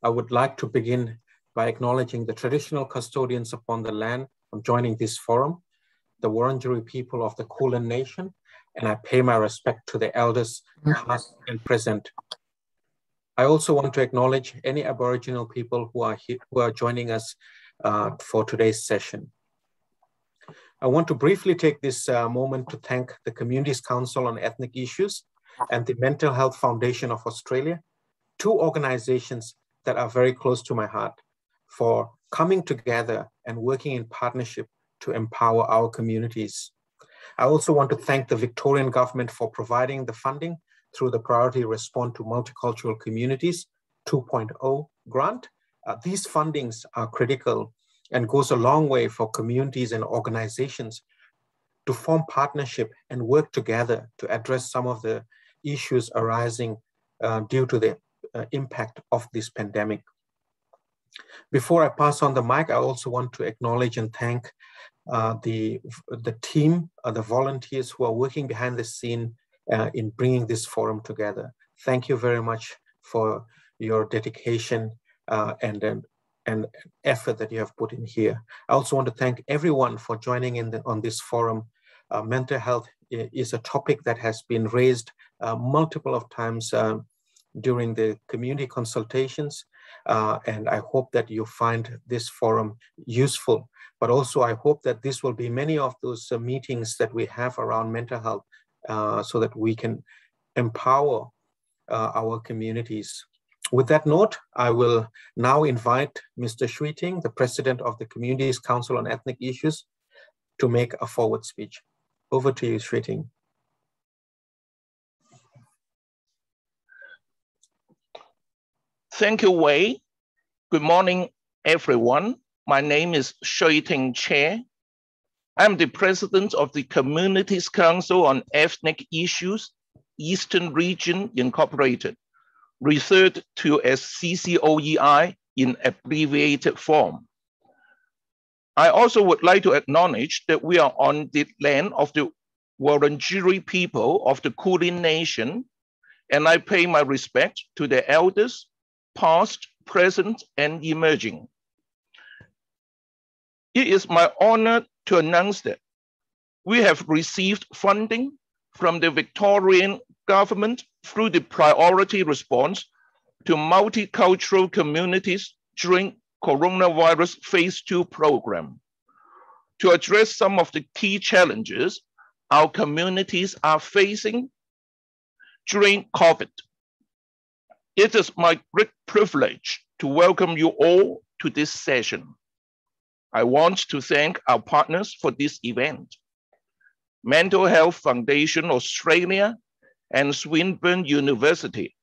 I would like to begin by acknowledging the traditional custodians upon the land on joining this forum, the Wurundjeri people of the Kulin Nation, and I pay my respect to the elders past and present. I also want to acknowledge any Aboriginal people who are joining us for today's session. I want to briefly take this moment to thank the Communities Council on Ethnic Issues and the Mental Health Foundation of Australia, two organizations that are very close to my heart, for coming together and working in partnership to empower our communities. I also want to thank the Victorian government for providing the funding through the Priority Response to Multicultural Communities 2.0 grant. These fundings are critical and goes a long way for communities and organizations to form partnership and work together to address some of the issues arising due to the impact of this pandemic. Before I pass on the mic, I also want to acknowledge and thank the team, the volunteers who are working behind the scene in bringing this forum together. Thank you very much for your dedication and effort that you have put in here. I also want to thank everyone for joining in on this forum. Mental health is a topic that has been raised multiple of times during the community consultations, and I hope that you find this forum useful. But also I hope that this will be many of those meetings that we have around mental health so that we can empower our communities. With that note, I will now invite Mr. Shui Ting, the President of the Communities Council on Ethnic Issues, to make a forward speech. Over to you, Shui Ting. Thank you, Wei. Good morning, everyone. My name is Shui Ting Chair. I'm the President of the Communities Council on Ethnic Issues, Eastern Region Incorporated, referred to as CCOEI in abbreviated form. I also would like to acknowledge that we are on the land of the Wurundjeri people of the Kulin Nation, and I pay my respect to the elders, past, present, and emerging. It is my honor to announce that we have received funding from the Victorian government through the Priority Response to Multicultural Communities during Coronavirus Phase 2 program to address some of the key challenges our communities are facing during COVID. It is my great privilege to welcome you all to this session. I want to thank our partners for this event, Mental Health Foundation Australia and Swinburne University,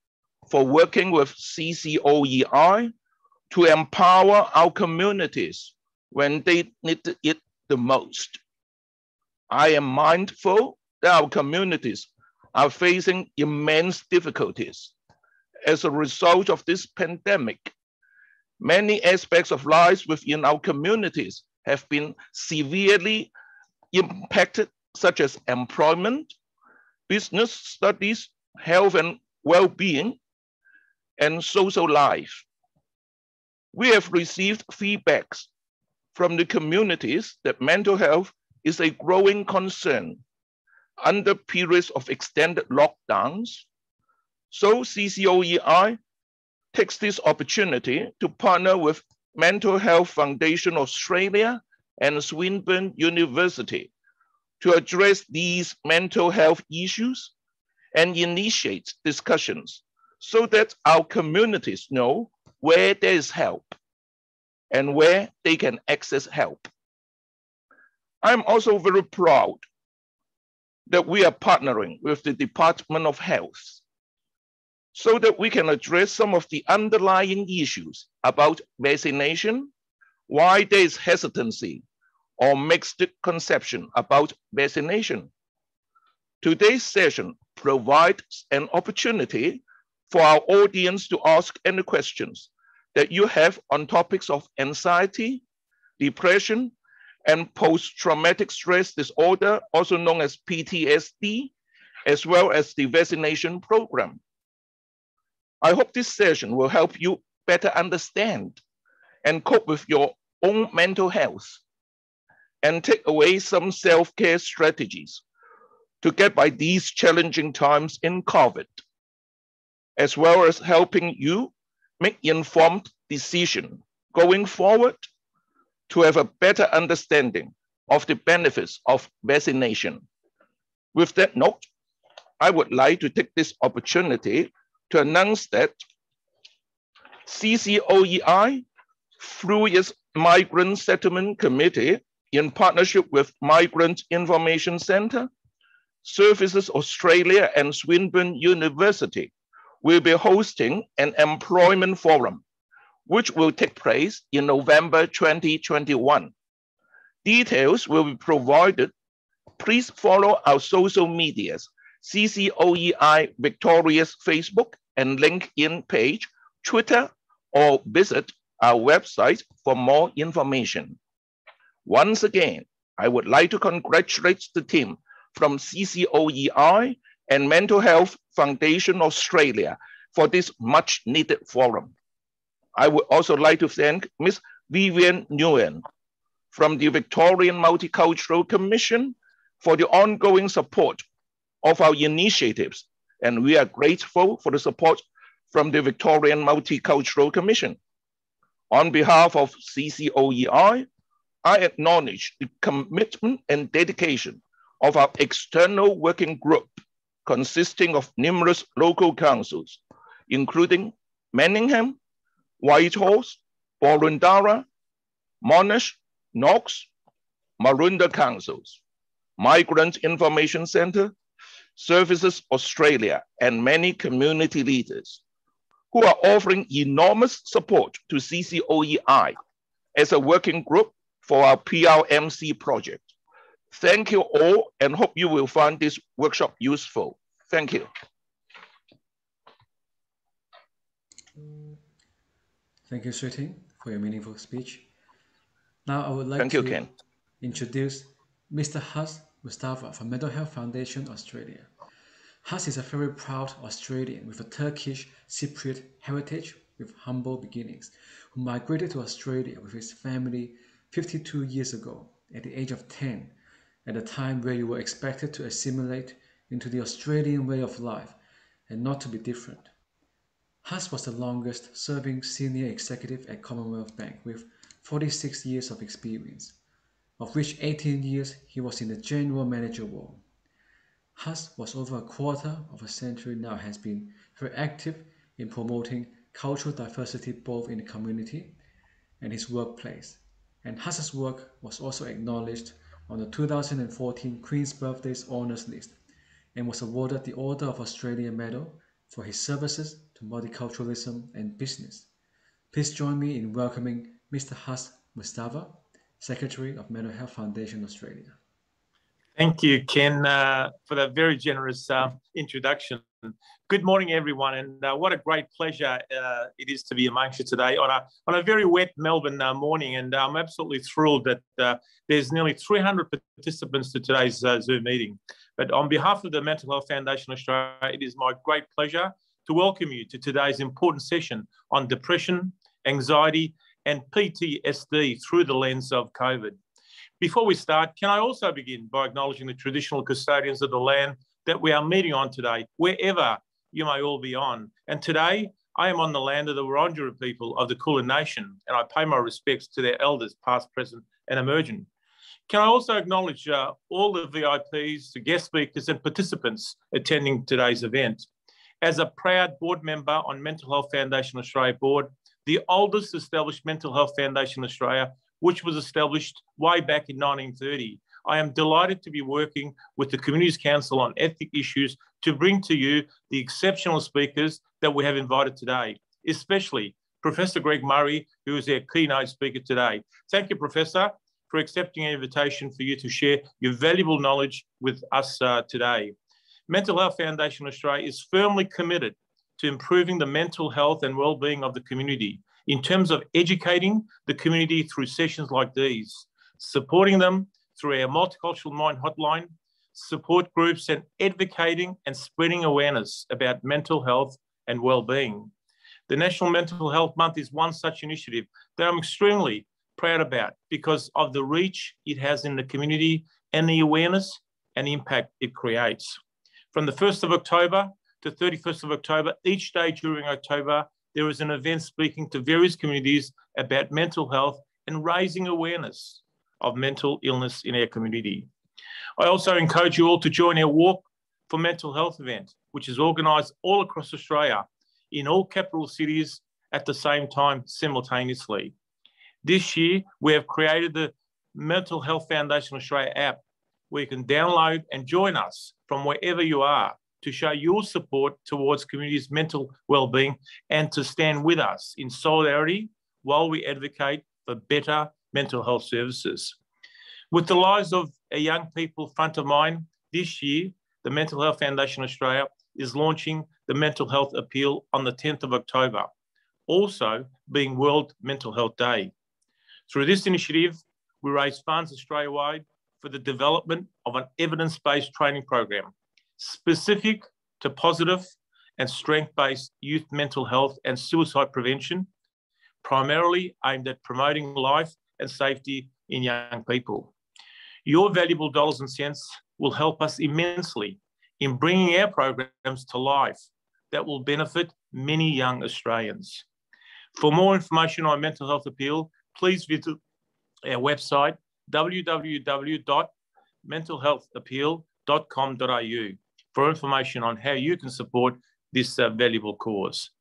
for working with CCOEI to empower our communities when they need it the most. I am mindful that our communities are facing immense difficulties as a result of this pandemic. Many aspects of life within our communities have been severely impacted, such as employment, business studies, health and well-being, and social life. We have received feedbacks from the communities that mental health is a growing concern under periods of extended lockdowns. So CCOEI takes this opportunity to partner with Mental Health Foundation Australia and Swinburne University to address these mental health issues and initiate discussions so that our communities know where there is help and where they can access help. I'm also very proud that we are partnering with the Department of Health so that we can address some of the underlying issues about vaccination, why there is hesitancy or mixed conception about vaccination. Today's session provides an opportunity for our audience to ask any questions that you have on topics of anxiety, depression, and post-traumatic stress disorder, also known as PTSD, as well as the vaccination program. I hope this session will help you better understand and cope with your own mental health, and take away some self-care strategies to get by these challenging times in COVID, as well as helping you make informed decisions going forward to have a better understanding of the benefits of vaccination. With that note, I would like to take this opportunity to announce that CCOEI, through its Migrant Settlement Committee, in partnership with Migrant Information Centre, Services Australia and Swinburne University, will be hosting an employment forum, which will take place in November 2021. Details will be provided. Please follow our social medias, CCOEI Victoria's Facebook and LinkedIn page, Twitter, or visit our website for more information. Once again, I would like to congratulate the team from CCOEI and Mental Health Foundation Australia for this much needed forum. I would also like to thank Ms. Vivian Nguyen from the Victorian Multicultural Commission for the ongoing support of our initiatives, and we are grateful for the support from the Victorian Multicultural Commission. On behalf of CCOEI, I acknowledge the commitment and dedication of our external working group, consisting of numerous local councils, including Manningham, Whitehorse, Boroondara, Monash, Knox, Maroondah councils, Migrant Information Centre, Services Australia, and many community leaders who are offering enormous support to CCOEI as a working group for our PRMC project. Thank you all, and hope you will find this workshop useful. Thank you. Thank you, Shui Ting, for your meaningful speech. Now I would like Thank you, Ken. Introduce Mr. Hus Mustafa from Mental Health Foundation Australia. Hus is a very proud Australian with a Turkish Cypriot heritage with humble beginnings, who migrated to Australia with his family 52 years ago at the age of 10, at a time where you were expected to assimilate into the Australian way of life and not to be different. Hus was the longest serving senior executive at Commonwealth Bank with 46 years of experience, of which 18 years he was in the general manager role. Hus was over a quarter of a century now has been very active in promoting cultural diversity both in the community and his workplace. And Hus's work was also acknowledged on the 2014 Queen's Birthdays Honours List and was awarded the Order of Australia Medal for his services to multiculturalism and business. Please join me in welcoming Mr. Hus Mustafa, Secretary of Mental Health Foundation Australia. Thank you, Ken, for that very generous introduction. Good morning, everyone, and what a great pleasure it is to be amongst you today on a very wet Melbourne morning. And I'm absolutely thrilled that there's nearly 300 participants to today's Zoom meeting. But on behalf of the Mental Health Foundation Australia, it is my great pleasure to welcome you to today's important session on depression, anxiety, and PTSD through the lens of COVID. Before we start, can I also begin by acknowledging the traditional custodians of the land that we are meeting on today, wherever you may all be on. And today, I am on the land of the Wurundjeri people of the Kulin Nation, and I pay my respects to their elders, past, present, and emerging. Can I also acknowledge all the VIPs, the guest speakers, and participants attending today's event. As a proud board member on Mental Health Foundation Australia board, the oldest established Mental Health Foundation Australia, which was established way back in 1930. I am delighted to be working with the Communities Council on ethnic issues to bring to you the exceptional speakers that we have invited today, especially Professor Greg Murray, who is our keynote speaker today. Thank you, Professor, for accepting an invitation for you to share your valuable knowledge with us today. Mental Health Foundation Australia is firmly committed to improving the mental health and well-being of the community in terms of educating the community through sessions like these, supporting them through our Multicultural Mind hotline, support groups, and advocating and spreading awareness about mental health and well-being. The National Mental Health Month is one such initiative that I'm extremely proud about because of the reach it has in the community and the awareness and impact it creates. From the 1st of October to 31st of October, each day during October, there is an event speaking to various communities about mental health and raising awareness of mental illness in our community. I also encourage you all to join our Walk for Mental Health event, which is organised all across Australia in all capital cities at the same time simultaneously. This year, we have created the Mental Health Foundation Australia app, where you can download and join us from wherever you are to show your support towards communities' mental wellbeing and to stand with us in solidarity while we advocate for better mental health services. With the lives of our young people front of mind, this year, the Mental Health Foundation Australia is launching the Mental Health Appeal on the 10th of October, also being World Mental Health Day. Through this initiative, we raise funds Australia-wide for the development of an evidence-based training program specific to positive and strength-based youth mental health and suicide prevention, primarily aimed at promoting life and safety in young people. Your valuable dollars and cents will help us immensely in bringing our programs to life that will benefit many young Australians. For more information on Mental Health Appeal, please visit our website, www.mentalhealthappeal.com.au, for information on how you can support this valuable cause.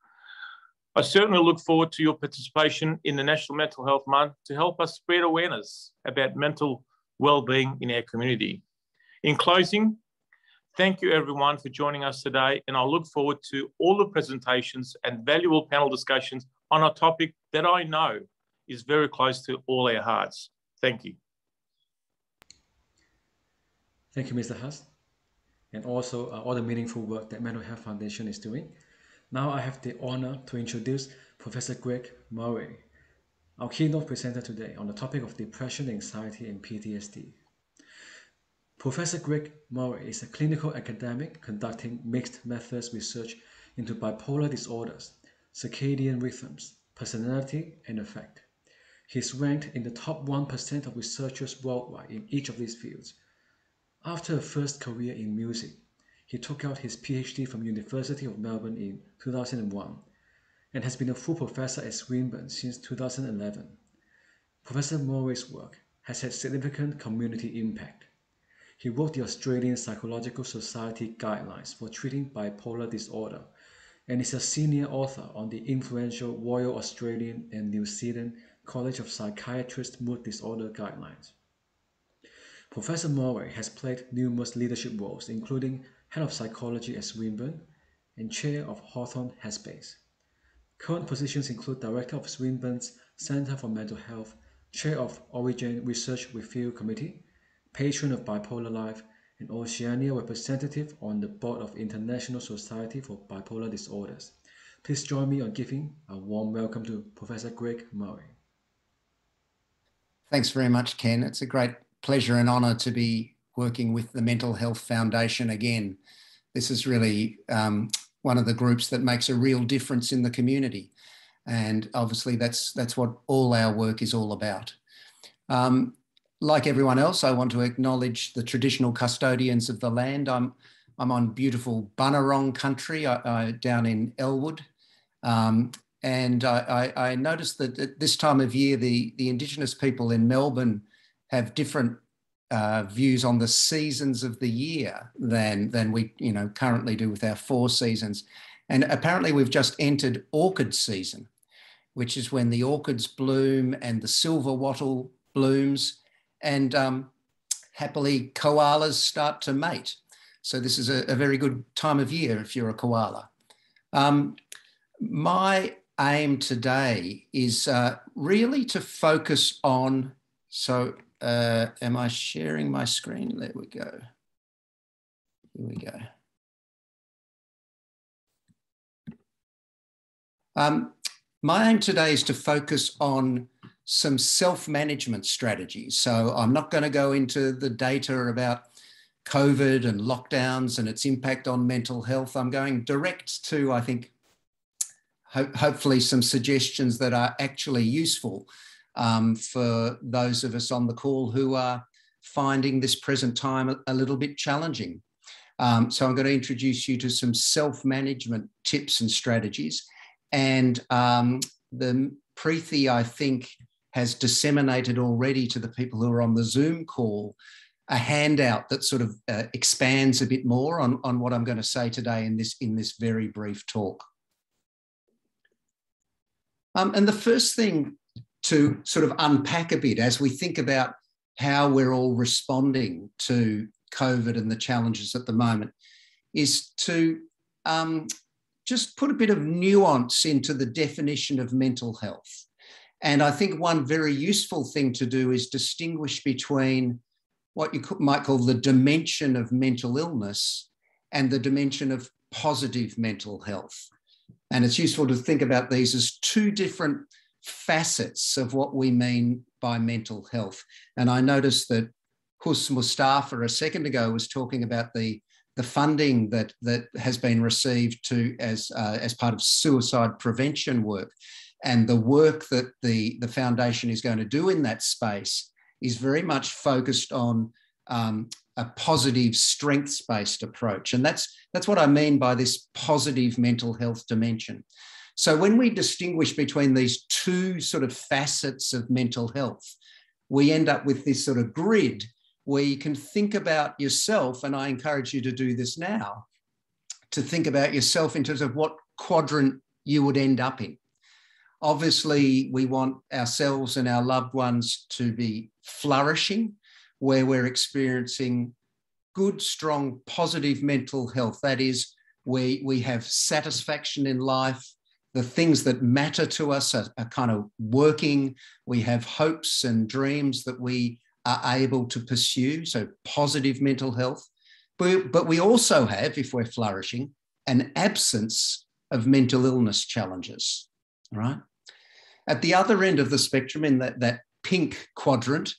I certainly look forward to your participation in the National Mental Health Month to help us spread awareness about mental wellbeing in our community. In closing, thank you everyone for joining us today, and I look forward to all the presentations and valuable panel discussions on a topic that I know is very close to all our hearts. Thank you. Thank you, Mr. Huss, and also all the meaningful work that Mental Health Foundation is doing. Now I have the honor to introduce Professor Greg Murray, our keynote presenter today on the topic of depression, anxiety, and PTSD. Professor Greg Murray is a clinical academic conducting mixed methods research into bipolar disorders, circadian rhythms, personality, and affect. He's ranked in the top 1% of researchers worldwide in each of these fields. After a first career in music, he took out his PhD from University of Melbourne in 2001 and has been a full professor at Swinburne since 2011. Professor Murray's work has had significant community impact. He wrote the Australian Psychological Society Guidelines for Treating Bipolar Disorder and is a senior author on the influential Royal Australian and New Zealand College of Psychiatrists Mood Disorder Guidelines. Professor Murray has played numerous leadership roles, including Head of Psychology at Swinburne and Chair of Hawthorn Headspace. Current positions include Director of Swinburne's Centre for Mental Health, Chair of Origin Research Review Committee, Patron of Bipolar Life, and Oceania representative on the board of International Society for Bipolar Disorders. Please join me on giving a warm welcome to Professor Greg Murray. Thanks very much, Ken. It's a great pleasure and honour to be working with the Mental Health Foundation again. This is really one of the groups that makes a real difference in the community. And obviously that's what all our work is all about. Like everyone else, I want to acknowledge the traditional custodians of the land. I'm on beautiful Bunurong country down in Elwood. And I noticed that at this time of year, the Indigenous people in Melbourne have different views on the seasons of the year than we currently do with our 4 seasons. And apparently we've just entered orchid season, which is when the orchids bloom and the silver wattle blooms, and happily koalas start to mate. So this is a very good time of year if you're a koala. My aim today is really to focus on, am I sharing my screen? There we go. Here we go. My aim today is to focus on some self-management strategies. So I'm not going to go into the data about COVID and lockdowns and its impact on mental health. I'm going direct to, I think, hopefully some suggestions that are actually useful for those of us on the call who are finding this present time a little bit challenging. So I'm going to introduce you to some self-management tips and strategies. And the Preethi, I think, has disseminated already to the people who are on the Zoom call a handout that sort of expands a bit more on what I'm going to say today in this very brief talk. And the first thing to sort of unpack a bit as we think about how we're all responding to COVID and the challenges at the moment is to just put a bit of nuance into the definition of mental health. And I think one very useful thing to do is distinguish between what you might call the dimension of mental illness and the dimension of positive mental health. And it's useful to think about these as two different facets of what we mean by mental health. And I noticed that Hus Mustafa a second ago was talking about the funding that has been received as part of suicide prevention work. And the work that the foundation is going to do in that space is very much focused on a positive strengths-based approach. And that's what I mean by this positive mental health dimension. So when we distinguish between these two sort of facets of mental health, we end up with this sort of grid where you can think about yourself, and I encourage you to do this now, to think about yourself in terms of what quadrant you would end up in. Obviously, we want ourselves and our loved ones to be flourishing, where we're experiencing good, strong, positive mental health. That is, we have satisfaction in life. The things that matter to us are kind of working. We have hopes and dreams that we are able to pursue, so positive mental health. But we also have, if we're flourishing, an absence of mental illness challenges, right? At the other end of the spectrum, in that pink quadrant,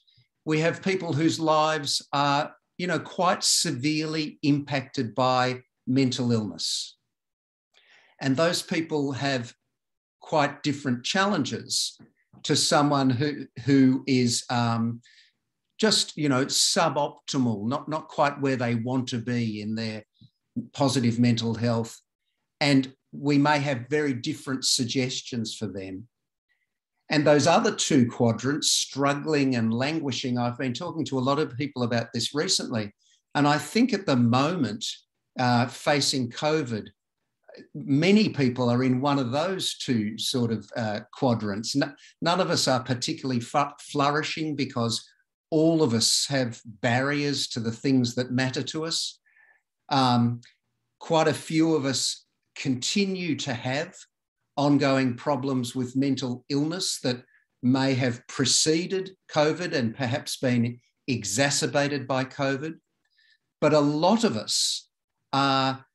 we have people whose lives are, quite severely impacted by mental illness. And those people have quite different challenges to someone who is just, suboptimal, not quite where they want to be in their positive mental health. And we may have very different suggestions for them. And those other two quadrants, struggling and languishing, I've been talking to a lot of people about this recently. And I think at the moment, facing COVID, many people are in one of those two sort of quadrants. None of us are particularly flourishing because all of us have barriers to the things that matter to us. Quite a few of us continue to have ongoing problems with mental illness that may have preceded COVID and perhaps been exacerbated by COVID. But a lot of us are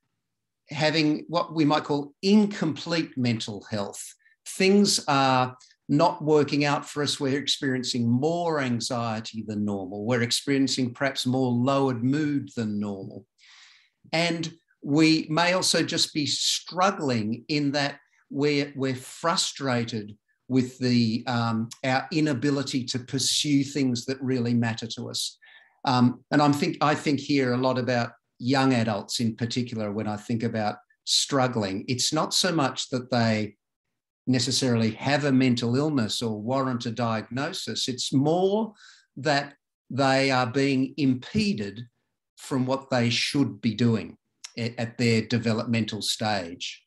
having what we might call incomplete mental health. Things are not working out for us. We're experiencing more anxiety than normal. We're experiencing perhaps more lowered mood than normal. And we may also just be struggling in that we're frustrated with our inability to pursue things that really matter to us. And I think here a lot about young adults in particular when I think about struggling. It's not so much that they necessarily have a mental illness or warrant a diagnosis. It's more that they are being impeded from what they should be doing at their developmental stage.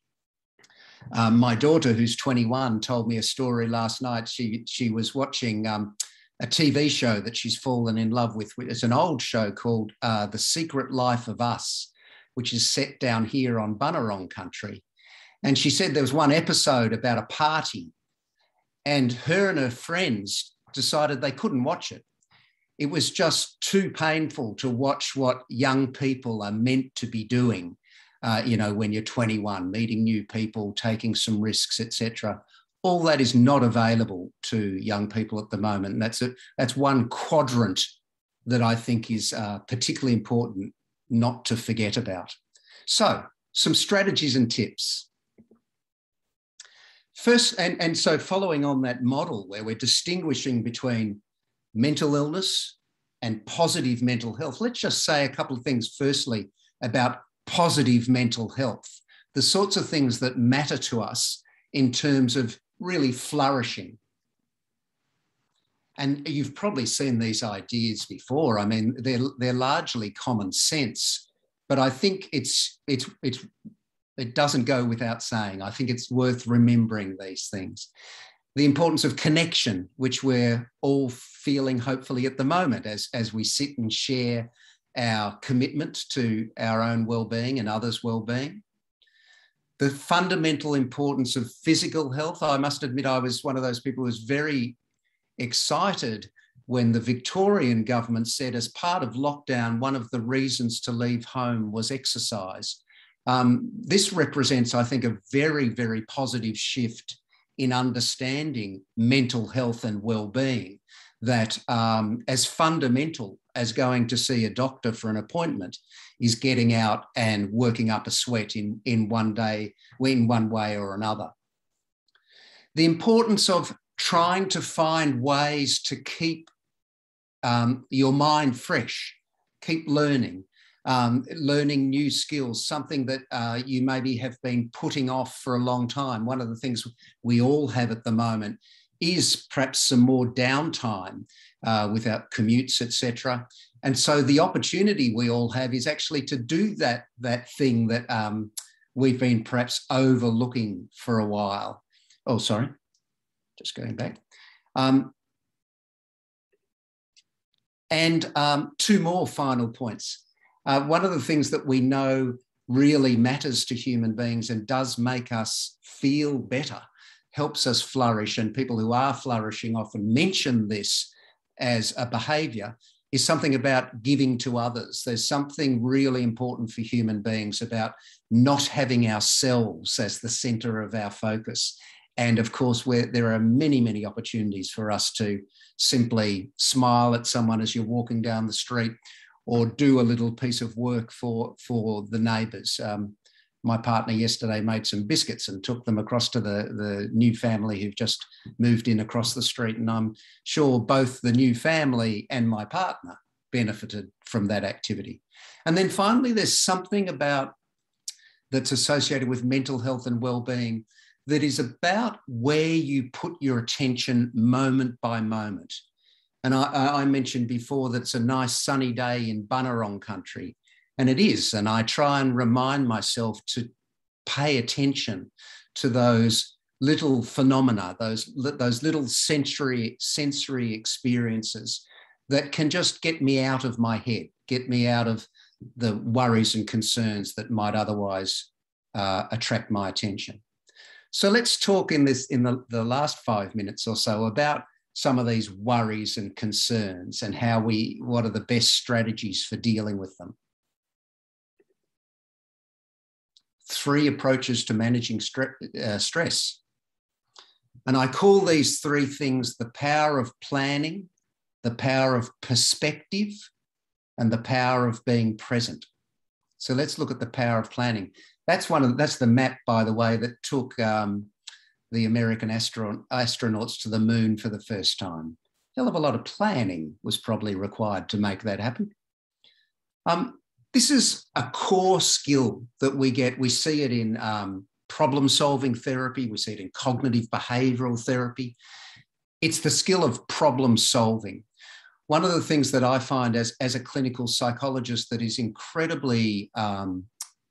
My daughter, who's 21, told me a story last night. She was watching a TV show that she's fallen in love with. It's an old show called The Secret Life of Us, which is set down here on Bunurong country. And she said there was one episode about a party, and her and her friends decided they couldn't watch it. It was just too painful to watch what young people are meant to be doing, when you're 21, meeting new people, taking some risks, etc. All that is not available to young people at the moment. And that's one quadrant that I think is particularly important not to forget about. So, some strategies and tips. First, and so following on that model where we're distinguishing between mental illness and positive mental health, let's just say a couple of things firstly about positive mental health, the sorts of things that matter to us in terms of really flourishing. And you've probably seen these ideas before. I mean, they're largely common sense, but I think it doesn't go without saying. I think it's worth remembering these things. The importance of connection, which we're all feeling hopefully at the moment as we sit and share our commitment to our own well-being and others' well-being. The fundamental importance of physical health. I must admit I was one of those people who was very excited when the Victorian government said as part of lockdown, one of the reasons to leave home was exercise. This represents, I think, a very, very positive shift in understanding mental health and well-being, that as fundamental as going to see a doctor for an appointment is getting out and working up a sweat in one way or another. The importance of trying to find ways to keep your mind fresh, keep learning, learning new skills, something that you maybe have been putting off for a long time. One of the things we all have at the moment is perhaps some more downtime without commutes, etc. And so the opportunity we all have is actually to do that thing that we've been perhaps overlooking for a while. Oh, sorry. Just going back. Two more final points. One of the things that we know really matters to human beings and does make us feel better, helps us flourish, and people who are flourishing often mention this as a behaviour, is something about giving to others. There's something really important for human beings about not having ourselves as the centre of our focus. And of course, there are many, many opportunities for us to simply smile at someone as you're walking down the street, or do a little piece of work for the neighbours. My partner yesterday made some biscuits and took them across to the new family who've just moved in across the street. And I'm sure both the new family and my partner benefited from that activity. And then finally, there's something about that's associated with mental health and well-being that is about where you put your attention moment by moment. And I mentioned before that it's a nice sunny day in Bunurong country, and it is. And I try and remind myself to pay attention to those little phenomena, those little sensory experiences that can just get me out of my head, get me out of the worries and concerns that might otherwise attract my attention. So let's talk in the last 5 minutes or so about some of these worries and concerns and what are the best strategies for dealing with them. 3 approaches to managing stress. And I call these 3 things the power of planning, the power of perspective, and the power of being present. So let's look at the power of planning. That's the map, by the way, that took the American astronauts to the moon for the first time. A hell of a lot of planning was probably required to make that happen. This is a core skill that we get. We see it in problem-solving therapy. We see it in cognitive behavioural therapy. It's the skill of problem-solving. One of the things that I find as a clinical psychologist that is incredibly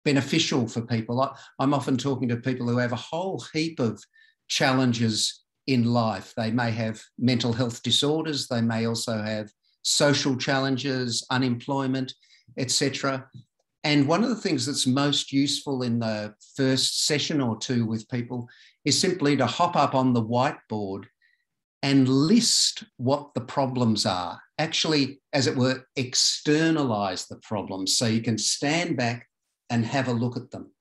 beneficial for people, I'm often talking to people who have a whole heap of challenges in life. They may have mental health disorders. They may also have social challenges, unemployment, etc. And one of the things that's most useful in the first session or 2 with people is simply to hop up on the whiteboard and list what the problems are. Actually, as it were, externalize the problems so you can stand back and have a look at them.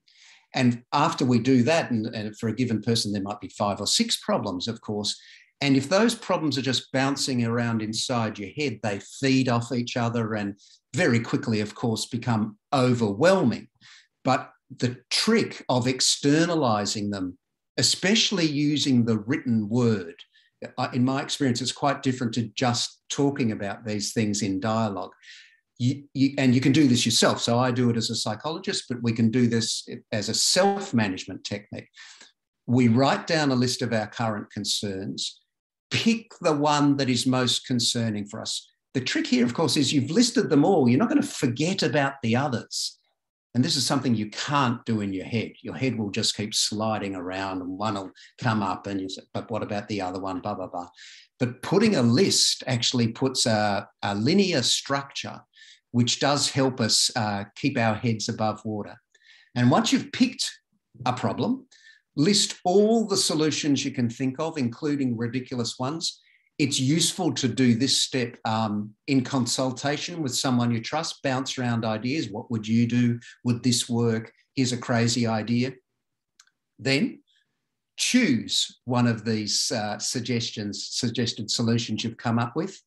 And after we do that, and for a given person, there might be 5 or 6 problems, of course. And if those problems are just bouncing around inside your head, they feed off each other and very quickly, of course, become overwhelming. But the trick of externalizing them especially using the written word. In my experience, it's quite different to just talking about these things in dialogue. And you can do this yourself. So I do it as a psychologist, but we can do this as a self-management technique. We write down a list of our current concerns, pick the one that is most concerning for us. The trick here, of course, is you've listed them all. You're not going to forget about the others. And this is something you can't do in your head. Your head will just keep sliding around and one will come up and you say, but what about the other one, blah, blah, blah. But putting a list actually puts a linear structure, which does help us keep our heads above water. And once you've picked a problem, list all the solutions you can think of, including ridiculous ones. It's useful to do this step in consultation with someone you trust, bounce around ideas. What would you do? Would this work? Here's a crazy idea. Then choose one of these suggested solutions you've come up with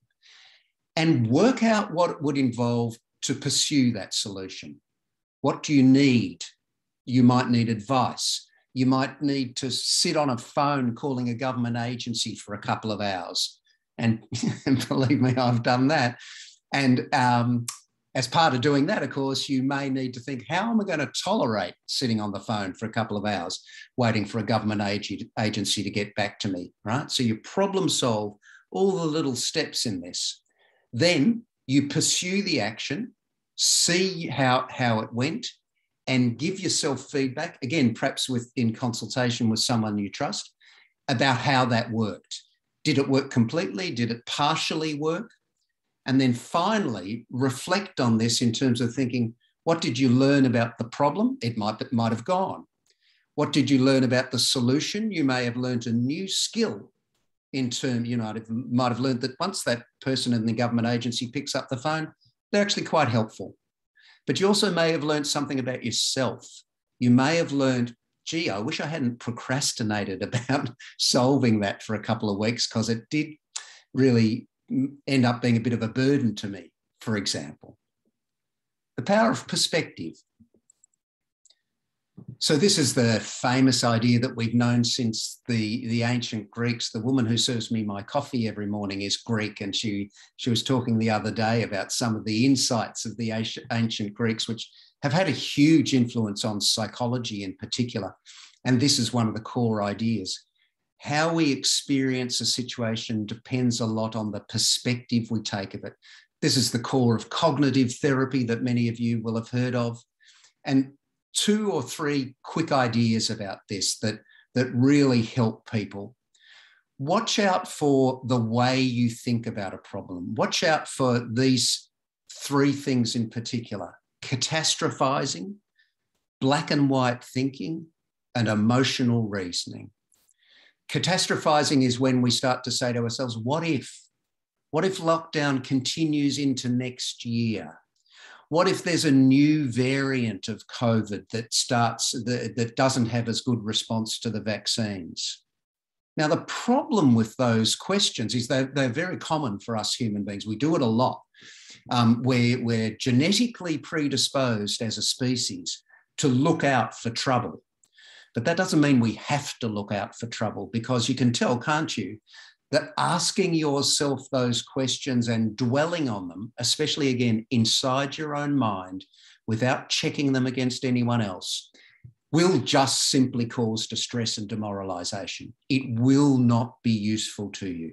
and work out what it would involve to pursue that solution. What do you need? You might need advice. You might need to sit on a phone calling a government agency for a couple of hours. And believe me, I've done that. And as part of doing that, of course, you may need to think, how am I going to tolerate sitting on the phone for a couple of hours waiting for a government agency to get back to me, right? So you problem solve all the little steps in this. Then you pursue the action, see how it went, and give yourself feedback, again, perhaps in consultation with someone you trust, about how that worked. Did it work completely? Did it partially work? And then finally, reflect on this in terms of thinking, what did you learn about the problem? It might have gone. What did you learn about the solution? You may have learned a new skill in terms, you might have learned that once that person in the government agency picks up the phone, they're actually quite helpful. But you also may have learned something about yourself. You may have learned, gee, I wish I hadn't procrastinated about solving that for a couple of weeks because it did really end up being a bit of a burden to me, for example. The power of perspective. So this is the famous idea that we've known since the ancient Greeks. The woman who serves me my coffee every morning is Greek, and she was talking the other day about some of the insights of the ancient Greeks, which have had a huge influence on psychology in particular. And this is one of the core ideas. How we experience a situation depends a lot on the perspective we take of it. This is the core of cognitive therapy that many of you will have heard of. And 2 or 3 quick ideas about this that really help people. Watch out for the way you think about a problem. Watch out for these 3 things in particular: catastrophizing, black and white thinking, and emotional reasoning. Catastrophizing is when we start to say to ourselves, what if? What if lockdown continues into next year? What if there's a new variant of COVID that doesn't have as good response to the vaccines? Now, the problem with those questions is they're very common for us human beings. We do it a lot. We're genetically predisposed as a species to look out for trouble. But that doesn't mean we have to look out for trouble, because you can tell, can't you, that asking yourself those questions and dwelling on them, especially again inside your own mind, without checking them against anyone else, will just simply cause distress and demoralisation. It will not be useful to you.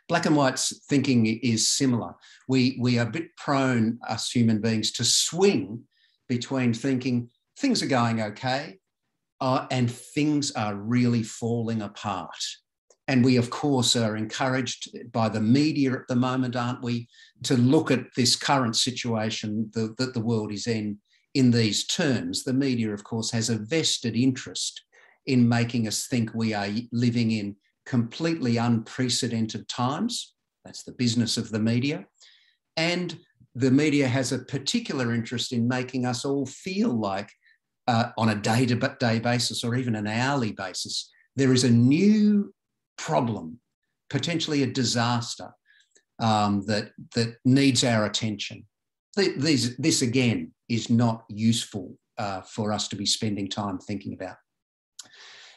Black and white thinking is similar. We are a bit prone, us human beings, to swing between thinking things are going okay and things are really falling apart. And we, of course, are encouraged by the media at the moment, aren't we, to look at this current situation that the world is in these terms. The media, of course, has a vested interest in making us think we are living in completely unprecedented times. That's the business of the media. And the media has a particular interest in making us all feel like on a day-to-day basis or even an hourly basis, there is a new problem, potentially a disaster that needs our attention. This again is not useful for us to be spending time thinking about.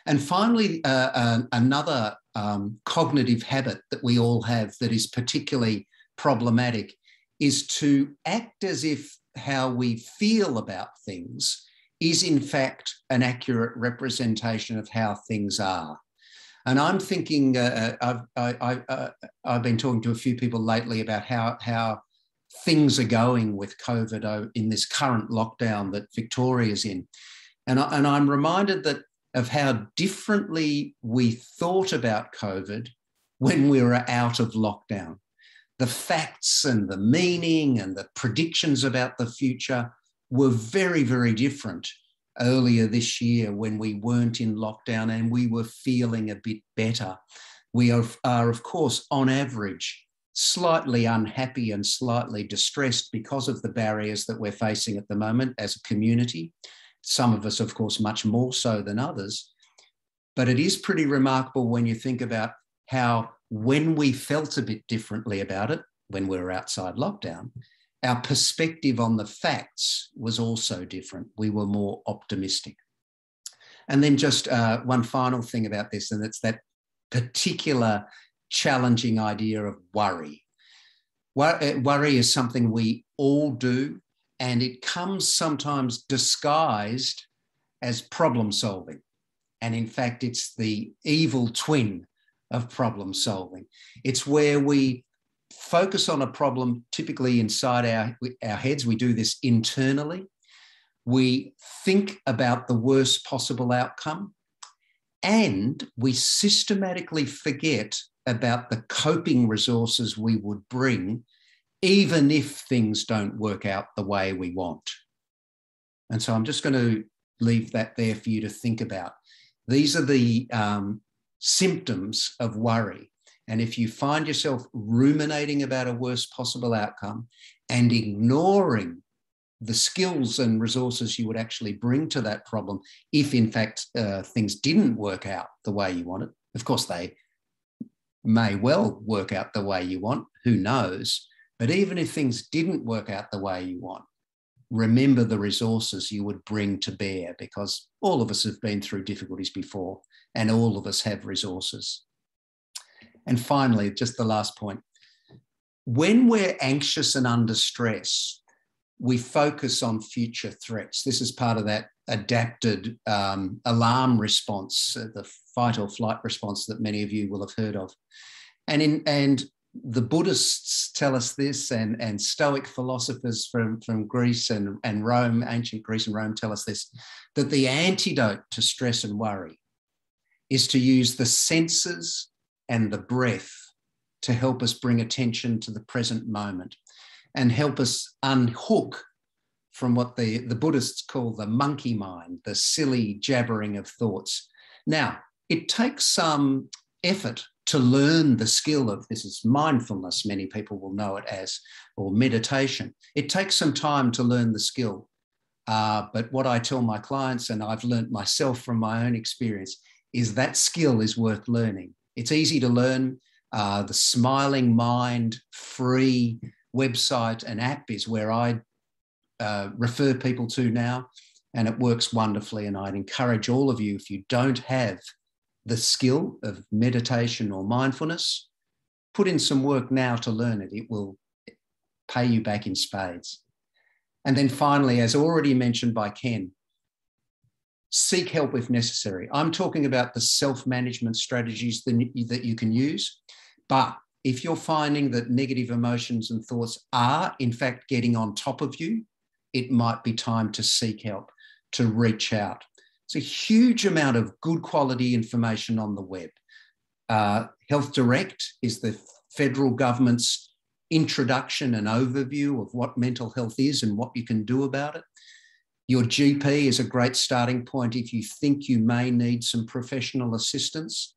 And finally, another cognitive habit that we all have that is particularly problematic is to act as if how we feel about things is in fact an accurate representation of how things are. And I'm thinking, I've been talking to a few people lately about how things are going with COVID in this current lockdown that Victoria is in. And I'm reminded of how differently we thought about COVID when we were out of lockdown. The facts and the meaning and the predictions about the future were very, very different earlier this year when we weren't in lockdown and we were feeling a bit better. We are of course, on average, slightly unhappy and slightly distressed because of the barriers that we're facing at the moment as a community. Some of us, of course, much more so than others. But it is pretty remarkable when you think about how when we felt a bit differently about it, when we were outside lockdown, our perspective on the facts was also different. We were more optimistic. And then just one final thing about this, and it's that particular challenging idea of worry. Worry is something we all do, and it comes sometimes disguised as problem solving. And in fact, it's the evil twin of problem solving. It's where we focus on a problem, typically inside our heads. We do this internally. We think about the worst possible outcome, and we systematically forget about the coping resources we would bring, even if things don't work out the way we want. And so I'm just going to leave that there for you to think about. These are the symptoms of worry. And if you find yourself ruminating about a worst possible outcome and ignoring the skills and resources you would actually bring to that problem, if in fact things didn't work out the way you wanted, of course they may well work out the way you want, who knows? But even if things didn't work out the way you want, remember the resources you would bring to bear, because all of us have been through difficulties before and all of us have resources. And finally, just the last point. When we're anxious and under stress, we focus on future threats. This is part of that adapted alarm response, the fight or flight response that many of you will have heard of. And the Buddhists tell us this, and Stoic philosophers from Greece and Rome, ancient Greece and Rome, tell us this, that the antidote to stress and worry is to use the senses and the breath to help us bring attention to the present moment and help us unhook from what the Buddhists call the monkey mind, the silly jabbering of thoughts. Now, it takes some effort to learn the skill of, this is mindfulness, many people will know it as, or meditation. It takes some time to learn the skill. But what I tell my clients, and I've learned myself from my own experience, is that skill is worth learning. It's easy to learn. The Smiling Mind free website and app is where I refer people to now, and it works wonderfully. And I'd encourage all of you, if you don't have the skill of meditation or mindfulness, put in some work now to learn it. It will pay you back in spades. And then finally, as already mentioned by Ken, seek help if necessary. I'm talking about the self-management strategies that you can use. But if you're finding that negative emotions and thoughts are in fact getting on top of you, it might be time to seek help, to reach out. It's a huge amount of good quality information on the web. Health Direct is the federal government's introduction and overview of what mental health is and what you can do about it. Your GP is a great starting point if you think you may need some professional assistance.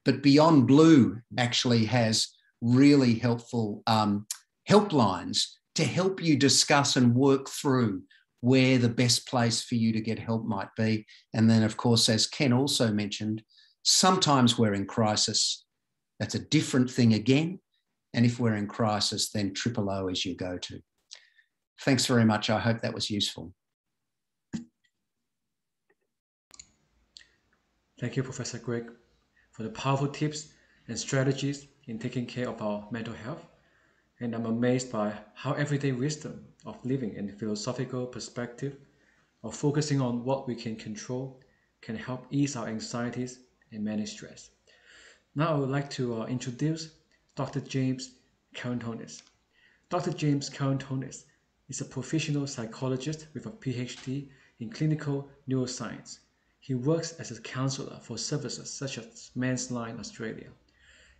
But Beyond Blue actually has really helpful helplines to help you discuss and work through where the best place for you to get help might be. And then, of course, as Ken also mentioned, sometimes we're in crisis. That's a different thing again. And if we're in crisis, then O is your go-to. Thanks very much. I hope that was useful. Thank you, Professor Greg, for the powerful tips and strategies in taking care of our mental health. And I'm amazed by how everyday wisdom of living in the philosophical perspective of focusing on what we can control can help ease our anxieties and manage stress. Now I would like to introduce Dr. James Karantonis. Dr. James Karantonis is a professional psychologist with a PhD in clinical neuroscience. He works as a counselor for services such as Men's Line Australia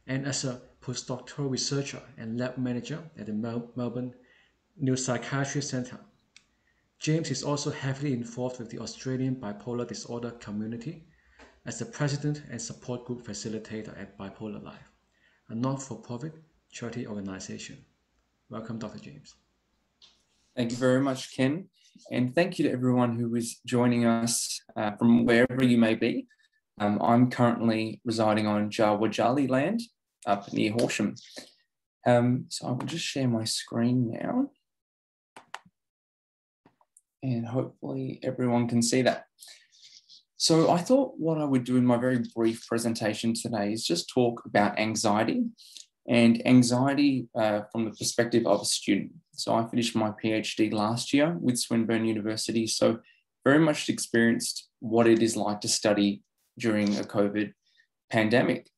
and as a postdoctoral researcher and lab manager at the Melbourne Neuropsychiatry Centre. James is also heavily involved with the Australian bipolar disorder community as the president and support group facilitator at Bipolar Life, a not-for-profit charity organization. Welcome, Dr. James. Thank you very much, Ken. And thank you to everyone who is joining us from wherever you may be. I'm currently residing on Jawajali land up near Horsham. So I will just share my screen now. And hopefully everyone can see that. So I thought what I would do in my very brief presentation today is just talk about anxiety and anxiety from the perspective of a student. So I finished my PhD last year with Swinburne University, so very much experienced what it is like to study during a COVID pandemic.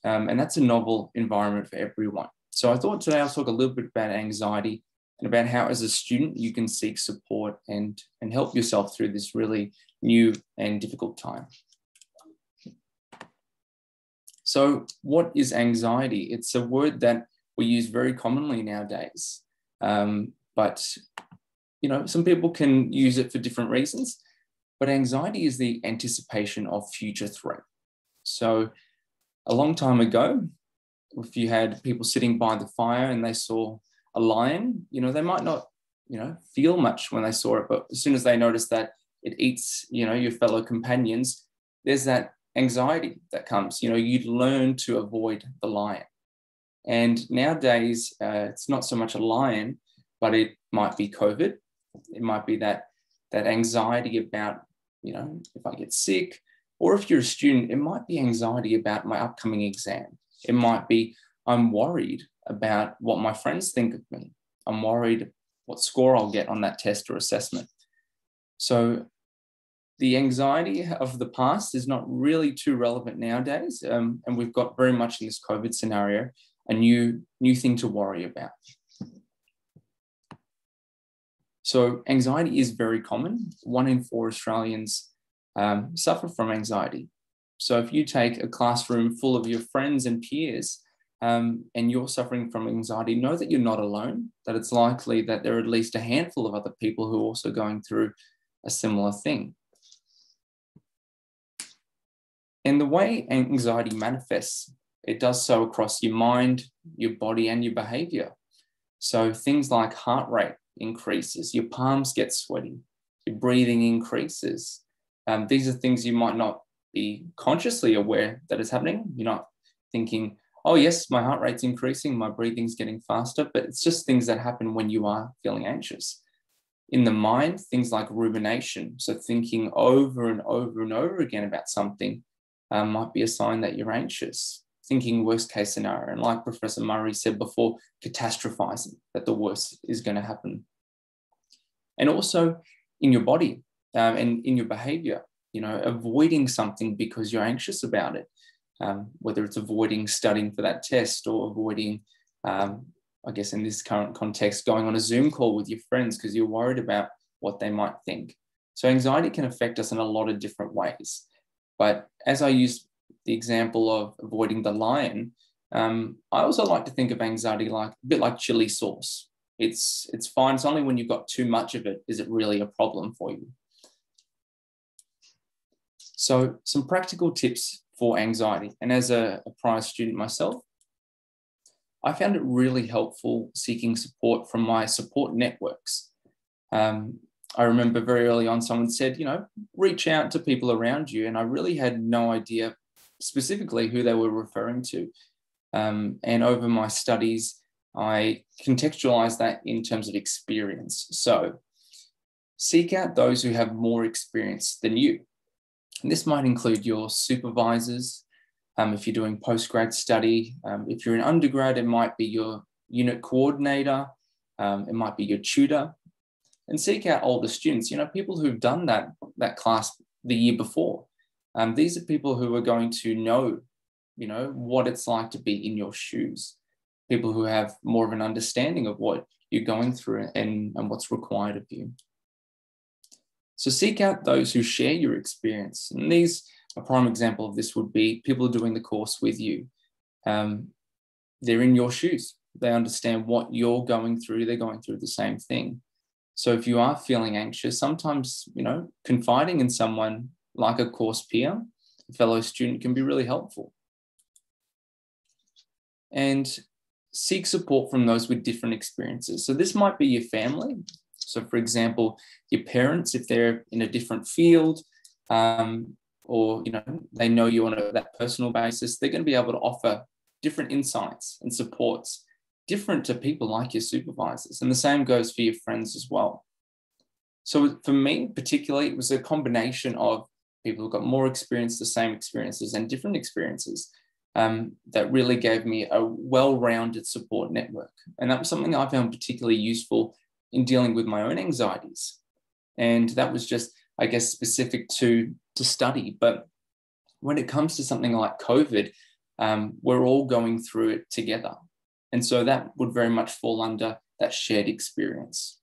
And that's a novel environment for everyone. So I thought today I'll talk a little bit about anxiety and about how as a student you can seek support and help yourself through this really new and difficult time. So what is anxiety? It's a word that we use very commonly nowadays, but some people can use it for different reasons, but anxiety is the anticipation of future threat. So a long time ago, if you had people sitting by the fire and they saw a lion, they might not, feel much when they saw it, but as soon as they notice that it eats, your fellow companions, there's that anxiety that comes. You'd learn to avoid the lion. And nowadays, it's not so much a lion, but it might be COVID. It might be that anxiety about, if I get sick, or if you're a student, it might be anxiety about my upcoming exam. It might be, I'm worried about what my friends think of me. I'm worried what score I'll get on that test or assessment. So the anxiety of the past is not really too relevant nowadays. And we've got very much in this COVID scenario, a new thing to worry about. So anxiety is very common. 1 in 4 Australians suffer from anxiety. So if you take a classroom full of your friends and peers and you're suffering from anxiety, know that you're not alone, that it's likely that there are at least a handful of other people who are also going through a similar thing. And the way anxiety manifests, it does so across your mind, your body, and your behavior. So things like heart rate increases, your palms get sweaty, your breathing increases. These are things you might not be consciously aware that is happening. You're not thinking, oh yes, my heart rate's increasing, my breathing's getting faster, but it's just things that happen when you are feeling anxious. In the mind, things like rumination, so thinking over and over and over again about something might be a sign that you're anxious. Thinking worst case scenario, and like Professor Murray said before, catastrophizing that the worst is going to happen. And also in your body and in your behavior, avoiding something because you're anxious about it, whether it's avoiding studying for that test or avoiding, I guess in this current context, going on a Zoom call with your friends because you're worried about what they might think. So anxiety can affect us in a lot of different ways. But as I used the example of avoiding the lion, I also like to think of anxiety like a bit like chili sauce. It's fine. It's only when you've got too much of it is it really a problem for you. So some practical tips for anxiety. And as a prior student myself, I found it really helpful seeking support from my support networks. I remember very early on someone said, reach out to people around you. And I really had no idea specifically who they were referring to. And over my studies, I contextualized that in terms of experience. So seek out those who have more experience than you. And this might include your supervisors. If you're doing postgrad study, if you're an undergrad, it might be your unit coordinator, it might be your tutor. And seek out older students, people who've done that class the year before. These are people who are going to know, what it's like to be in your shoes. People who have more of an understanding of what you're going through and what's required of you. So seek out those who share your experience. And a prime example of this would be people who are doing the course with you. They're in your shoes. They understand what you're going through. They're going through the same thing. So if you are feeling anxious, sometimes, confiding in someone like a course peer, a fellow student, can be really helpful. And seek support from those with different experiences. So this might be your family. So for example, your parents, if they're in a different field, or, they know you on that personal basis, they're going to be able to offer different insights and supports different to people like your supervisors. And the same goes for your friends as well. So for me, particularly, it was a combination of people who got more experience, the same experiences, and different experiences that really gave me a well-rounded support network. And that was something I found particularly useful in dealing with my own anxieties. And that was just, I guess, specific to study. But when it comes to something like COVID, we're all going through it together. And so that would very much fall under that shared experience.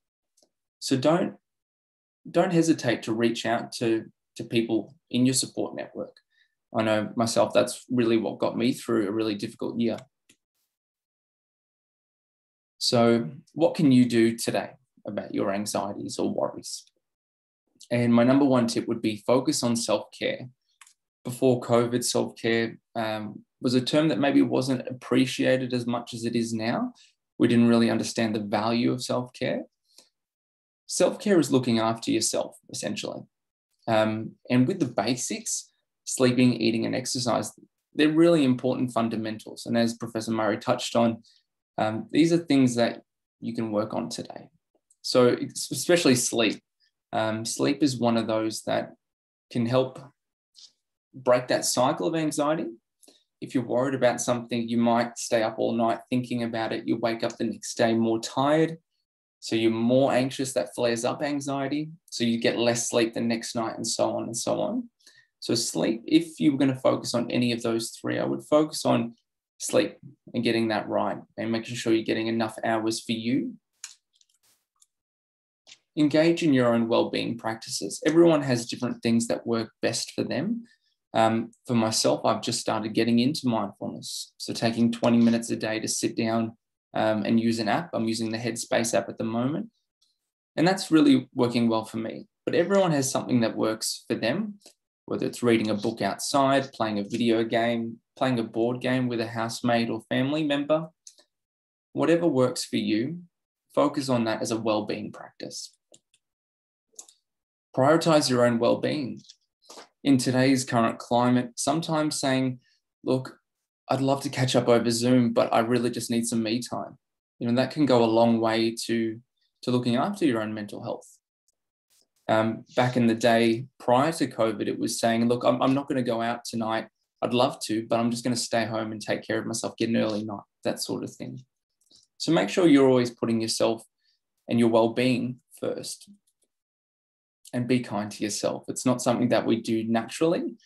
So don't hesitate to reach out to people in your support network. I know myself, that's really what got me through a really difficult year. So what can you do today about your anxieties or worries? And my number one tip would be focus on self-care. Before COVID, self-care was a term that maybe wasn't appreciated as much as it is now. We didn't really understand the value of self-care. Self-care is looking after yourself, essentially. And with the basics, sleeping, eating, and exercise, they're really important fundamentals. And as Professor Murray touched on, these are things that you can work on today. So especially sleep. Sleep is one of those that can help break that cycle of anxiety. If you're worried about something, you might stay up all night thinking about it. You wake up the next day more tired. So you're more anxious, that flares up anxiety. So you get less sleep the next night, and so on and so on. So sleep, if you were going to focus on any of those three, I would focus on sleep and getting that right and making sure you're getting enough hours for you. Engage in your own well-being practices. Everyone has different things that work best for them. For myself, I've just started getting into mindfulness. So taking 20 minutes a day to sit down and use an app. I'm using the Headspace app at the moment. And that's really working well for me. But everyone has something that works for them, whether it's reading a book outside, playing a video game, playing a board game with a housemate or family member. Whatever works for you, focus on that as a well-being practice. Prioritize your own well-being. In today's current climate, sometimes saying, look, I'd love to catch up over Zoom, but I really just need some me time. That can go a long way to looking after your own mental health. Back in the day prior to COVID, it was saying, look, I'm not going to go out tonight. I'd love to, but I'm just going to stay home and take care of myself, get an early night, that sort of thing. So make sure you're always putting yourself and your well-being first. And be kind to yourself. It's not something that we do naturally,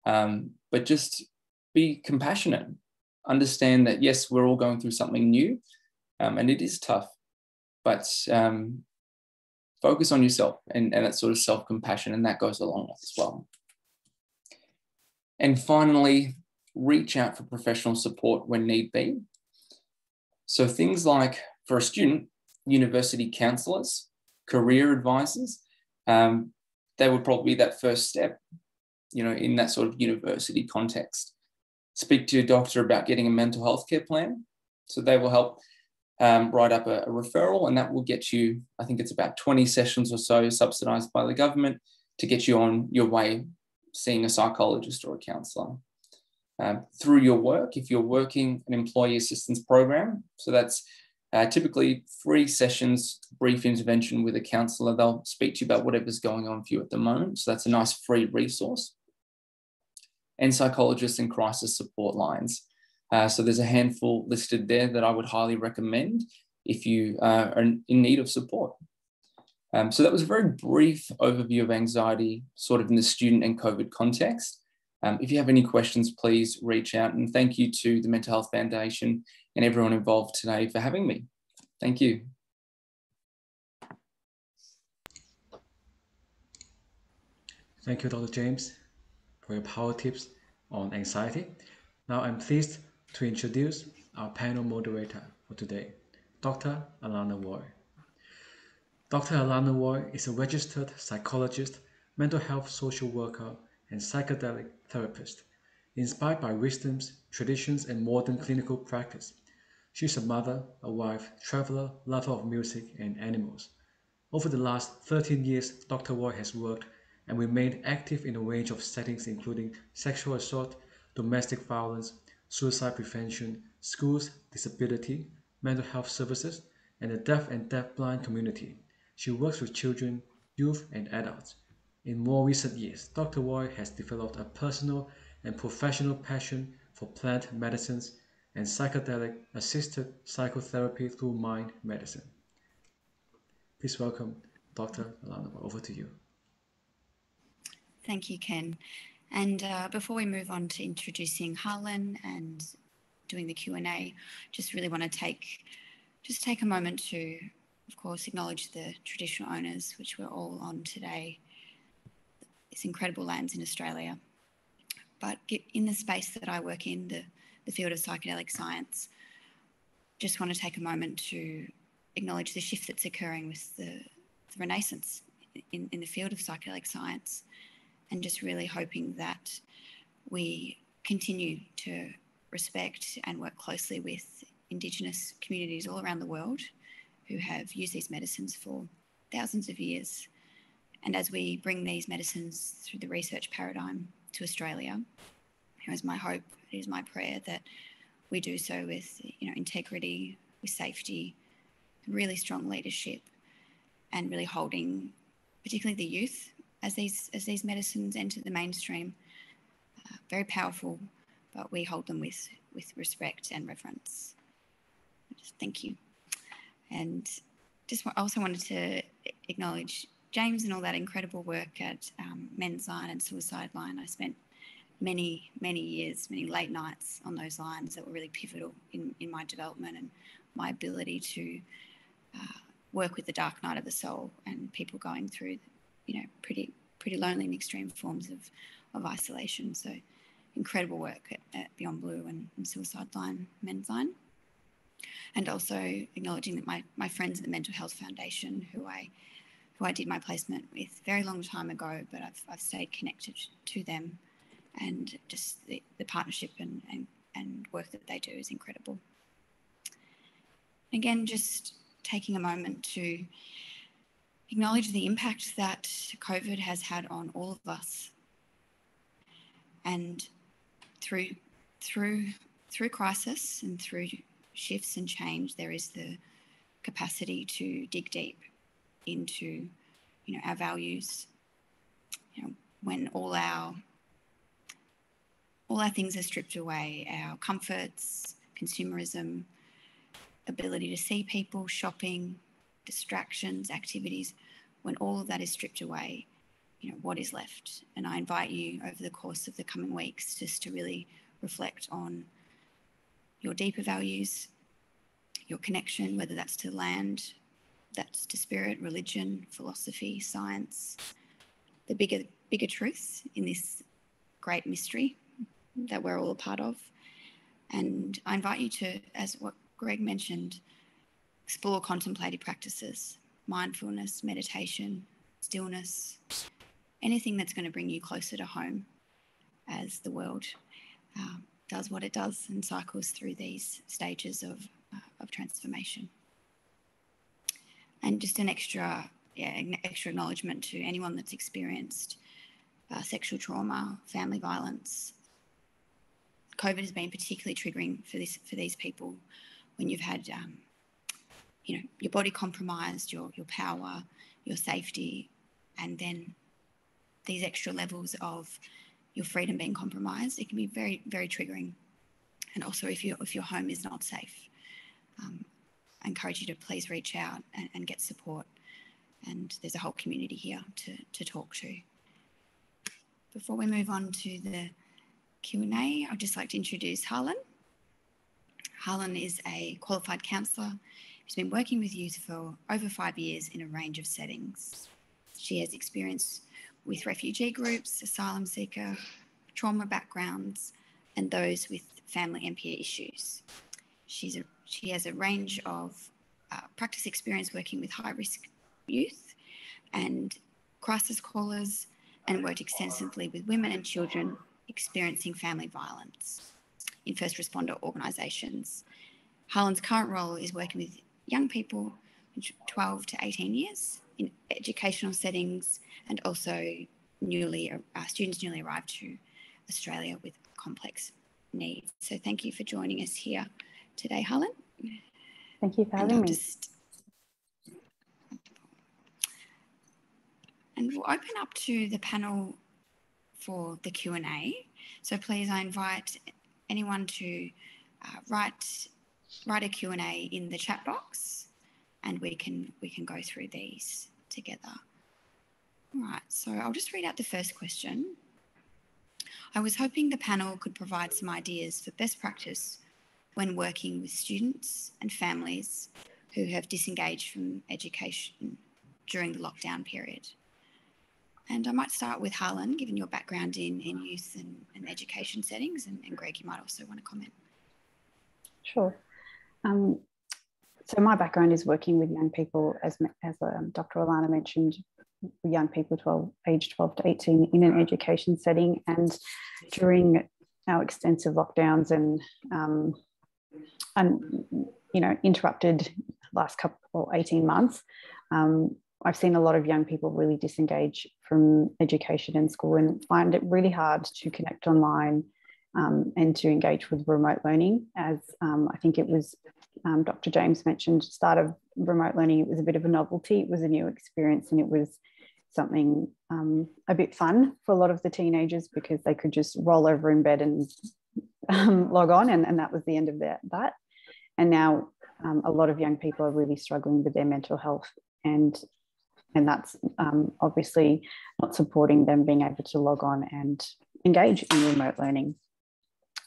but just be compassionate. Understand that, yes, we're all going through something new, and it is tough, but focus on yourself and that sort of self-compassion, and that goes along as well. And finally, reach out for professional support when need be. So things like, for a student, university counsellors, career advisors, they would probably be that first step, in that sort of university context. Speak to your doctor about getting a mental health care plan. So they will help write up a referral, and that will get you, I think it's about 20 sessions or so subsidised by the government to get you on your way seeing a psychologist or a counsellor. Through your work, if you're working an employee assistance program, so that's typically 3 sessions, brief intervention with a counsellor. They'll speak to you about whatever's going on for you at the moment. So that's a nice free resource. and psychologists and crisis support lines. So there's a handful listed there that I would highly recommend if you are in need of support. So that was a very brief overview of anxiety, sort of in the student and COVID context. If you have any questions, please reach out, and thank you to the Mental Health Foundation and everyone involved today for having me. Thank you. Thank you, Dr. James, for your power tips on anxiety. Now I'm pleased to introduce our panel moderator for today, Dr. Alana Roy. Dr. Alana Roy is a registered psychologist, mental health social worker, and psychedelic therapist. Inspired by wisdoms, traditions, and modern clinical practice, she's a mother, a wife, traveler, lover of music and animals. Over the last 13 years, Dr. Roy has worked and remained active in a range of settings including sexual assault, domestic violence, suicide prevention, schools, disability, mental health services, and the deaf and deafblind community. She works with children, youth, and adults. In more recent years, Dr. Roy has developed a personal and professional passion for plant medicines and psychedelic-assisted psychotherapy through mind medicine. Please welcome Dr. Alana. Over to you. Thank you, Ken. And before we move on to introducing Harlan and doing the Q&A, just really want to take a moment to, of course, acknowledge the traditional owners, which we're all on today. It's incredible lands in Australia. But in the space that I work in, the field of psychedelic science, just want to take a moment to acknowledge the shift that's occurring with the renaissance in the field of psychedelic science, and just really hoping that we continue to respect and work closely with Indigenous communities all around the world who have used these medicines for thousands of years. And as we bring these medicines through the research paradigm to Australia, it is my hope, it is my prayer that we do so with integrity, with safety, really strong leadership, and really holding particularly the youth as these medicines enter the mainstream. Very powerful, but we hold them with respect and reverence. Just thank you. And just also wanted to acknowledge James and all that incredible work at Men's Line and Suicide Line. I spent many years, many late nights on those lines that were really pivotal in my development and my ability to work with the dark night of the soul and people going through, pretty lonely and extreme forms of isolation. So incredible work at Beyond Blue and Suicide Line, Men's Line. And also acknowledging that my friends at the Mental Health Foundation, who I did my placement with a very long time ago, but I've stayed connected to them, and just the partnership and work that they do is incredible. Again, just taking a moment to acknowledge the impact that COVID has had on all of us. And through crisis and through shifts and change, there is the capacity to dig deep into, our values. When all our things are stripped away, our comforts, consumerism, ability to see people, shopping, distractions, activities, when all of that is stripped away, what is left? And I invite you over the course of the coming weeks just to really reflect on your deeper values, your connection, whether that's to land, that's to spirit, religion, philosophy, science, the bigger truths in this great mystery that we're all a part of. And I invite you to, as what Greg mentioned, explore contemplative practices, mindfulness, meditation, stillness, anything that's going to bring you closer to home as the world does what it does and cycles through these stages of transformation. And just an extra acknowledgement to anyone that's experienced sexual trauma, family violence. COVID has been particularly triggering for these people when you've had your body compromised, your power, your safety, and then these extra levels of your freedom being compromised, it can be very, very triggering. And also if your home is not safe, I encourage you to please reach out and get support. And there's a whole community here to talk to. Before we move on to the Q&A, I'd just like to introduce Harlan. Harlan is a qualified counsellor who's been working with youth for over 5 years in a range of settings. She has experience with refugee groups, asylum seeker, trauma backgrounds, and those with family and peer issues. She has a range of practice experience working with high-risk youth and crisis callers, and worked extensively with women and children experiencing family violence in first responder organisations. Harlan's current role is working with young people 12 to 18 years in educational settings, and also students newly arrived to Australia with complex needs. So thank you for joining us here today, Harlan. Thank you for having me. And we'll open up to the panel for the Q&A. So please, I invite anyone to write a Q&A in the chat box, and we can go through these together. All right, so I'll just read out the first question. I was hoping the panel could provide some ideas for best practice when working with students and families who have disengaged from education during the lockdown period. And I might start with Harlan, given your background in youth and education settings, and Greg, you might also want to comment. Sure. So my background is working with young people, as Dr. Alana mentioned, young people aged 12 to 18 in an education setting. And during our extensive lockdowns and interrupted last 18 months, I've seen a lot of young people really disengage from education and school and find it really hard to connect online and to engage with remote learning. As I think it was Dr. James mentioned, start of remote learning, it was a bit of a novelty. It was a new experience, and it was something a bit fun for a lot of the teenagers because they could just roll over in bed and log on, and that was the end of that. And now a lot of young people are really struggling with their mental health, and that's obviously not supporting them being able to log on and engage in remote learning.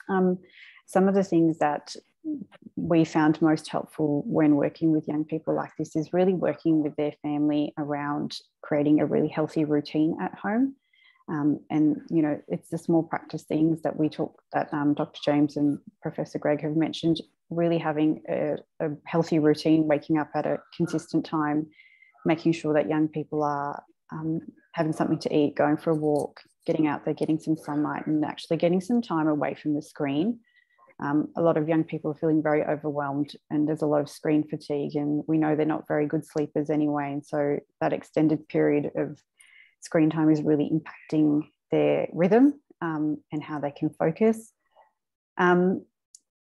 Some of the things that we found most helpful when working with young people like this is really working with their family around creating a really healthy routine at home. And, you know, it's the small practice things that Dr. James and Professor Greg have mentioned, really having a healthy routine, waking up at a consistent time, making sure that young people are having something to eat, going for a walk, getting out there, getting some sunlight, and actually getting some time away from the screen. A lot of young people are feeling very overwhelmed, and there's a lot of screen fatigue, and we know they're not very good sleepers anyway. And so that extended period of screen time is really impacting their rhythm and how they can focus.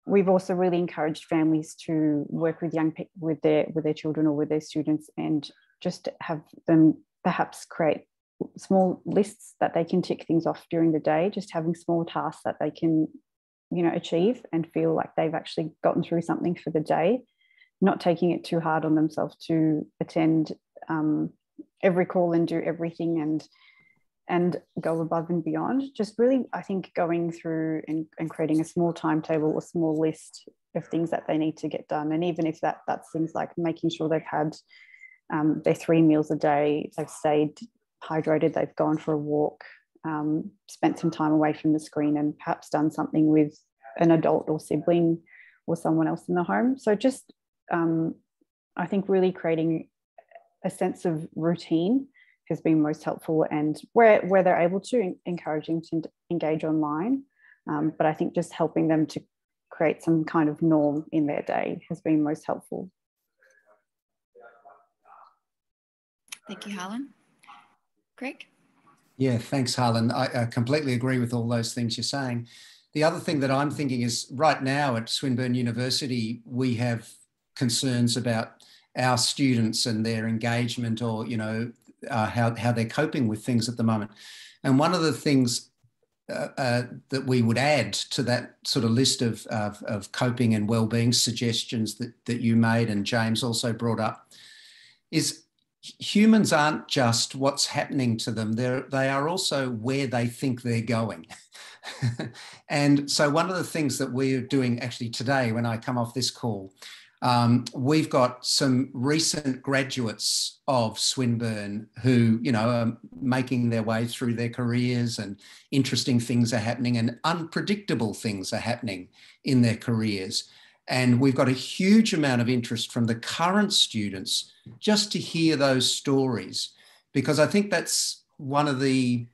We've also really encouraged families to work with young people, with their children or with their students, and just have them perhaps create small lists that they can tick things off during the day, just having small tasks that they can, you know, achieve and feel like they've actually gotten through something for the day, not taking it too hard on themselves to attend every call and do everything and go above and beyond. Just really, I think, going through and creating a small timetable or small list of things that they need to get done. And even if that's things like making sure they've had their 3 meals a day, they've stayed hydrated, they've gone for a walk, spent some time away from the screen, and perhaps done something with an adult or sibling or someone else in the home. So just, I think really creating a sense of routine has been most helpful, and where they're able to, encouraging to engage online. But I think just helping them to create some kind of norm in their day has been most helpful. Thank you, Harlan. Greg? Yeah, thanks, Harlan. I completely agree with all those things you're saying. The other thing that I'm thinking is right now at Swinburne University, we have concerns about our students and their engagement, or, you know, how they're coping with things at the moment. And one of the things that we would add to that sort of list of coping and wellbeing suggestions that you made and James also brought up is humans aren't just what's happening to them, they are also where they think they're going. And so one of the things that we're doing actually today when I come off this call, we've got some recent graduates of Swinburne who, you know, are making their way through their careers, and interesting things are happening and unpredictable things are happening in their careers. And we've got a huge amount of interest from the current students just to hear those stories, because I think that's one of the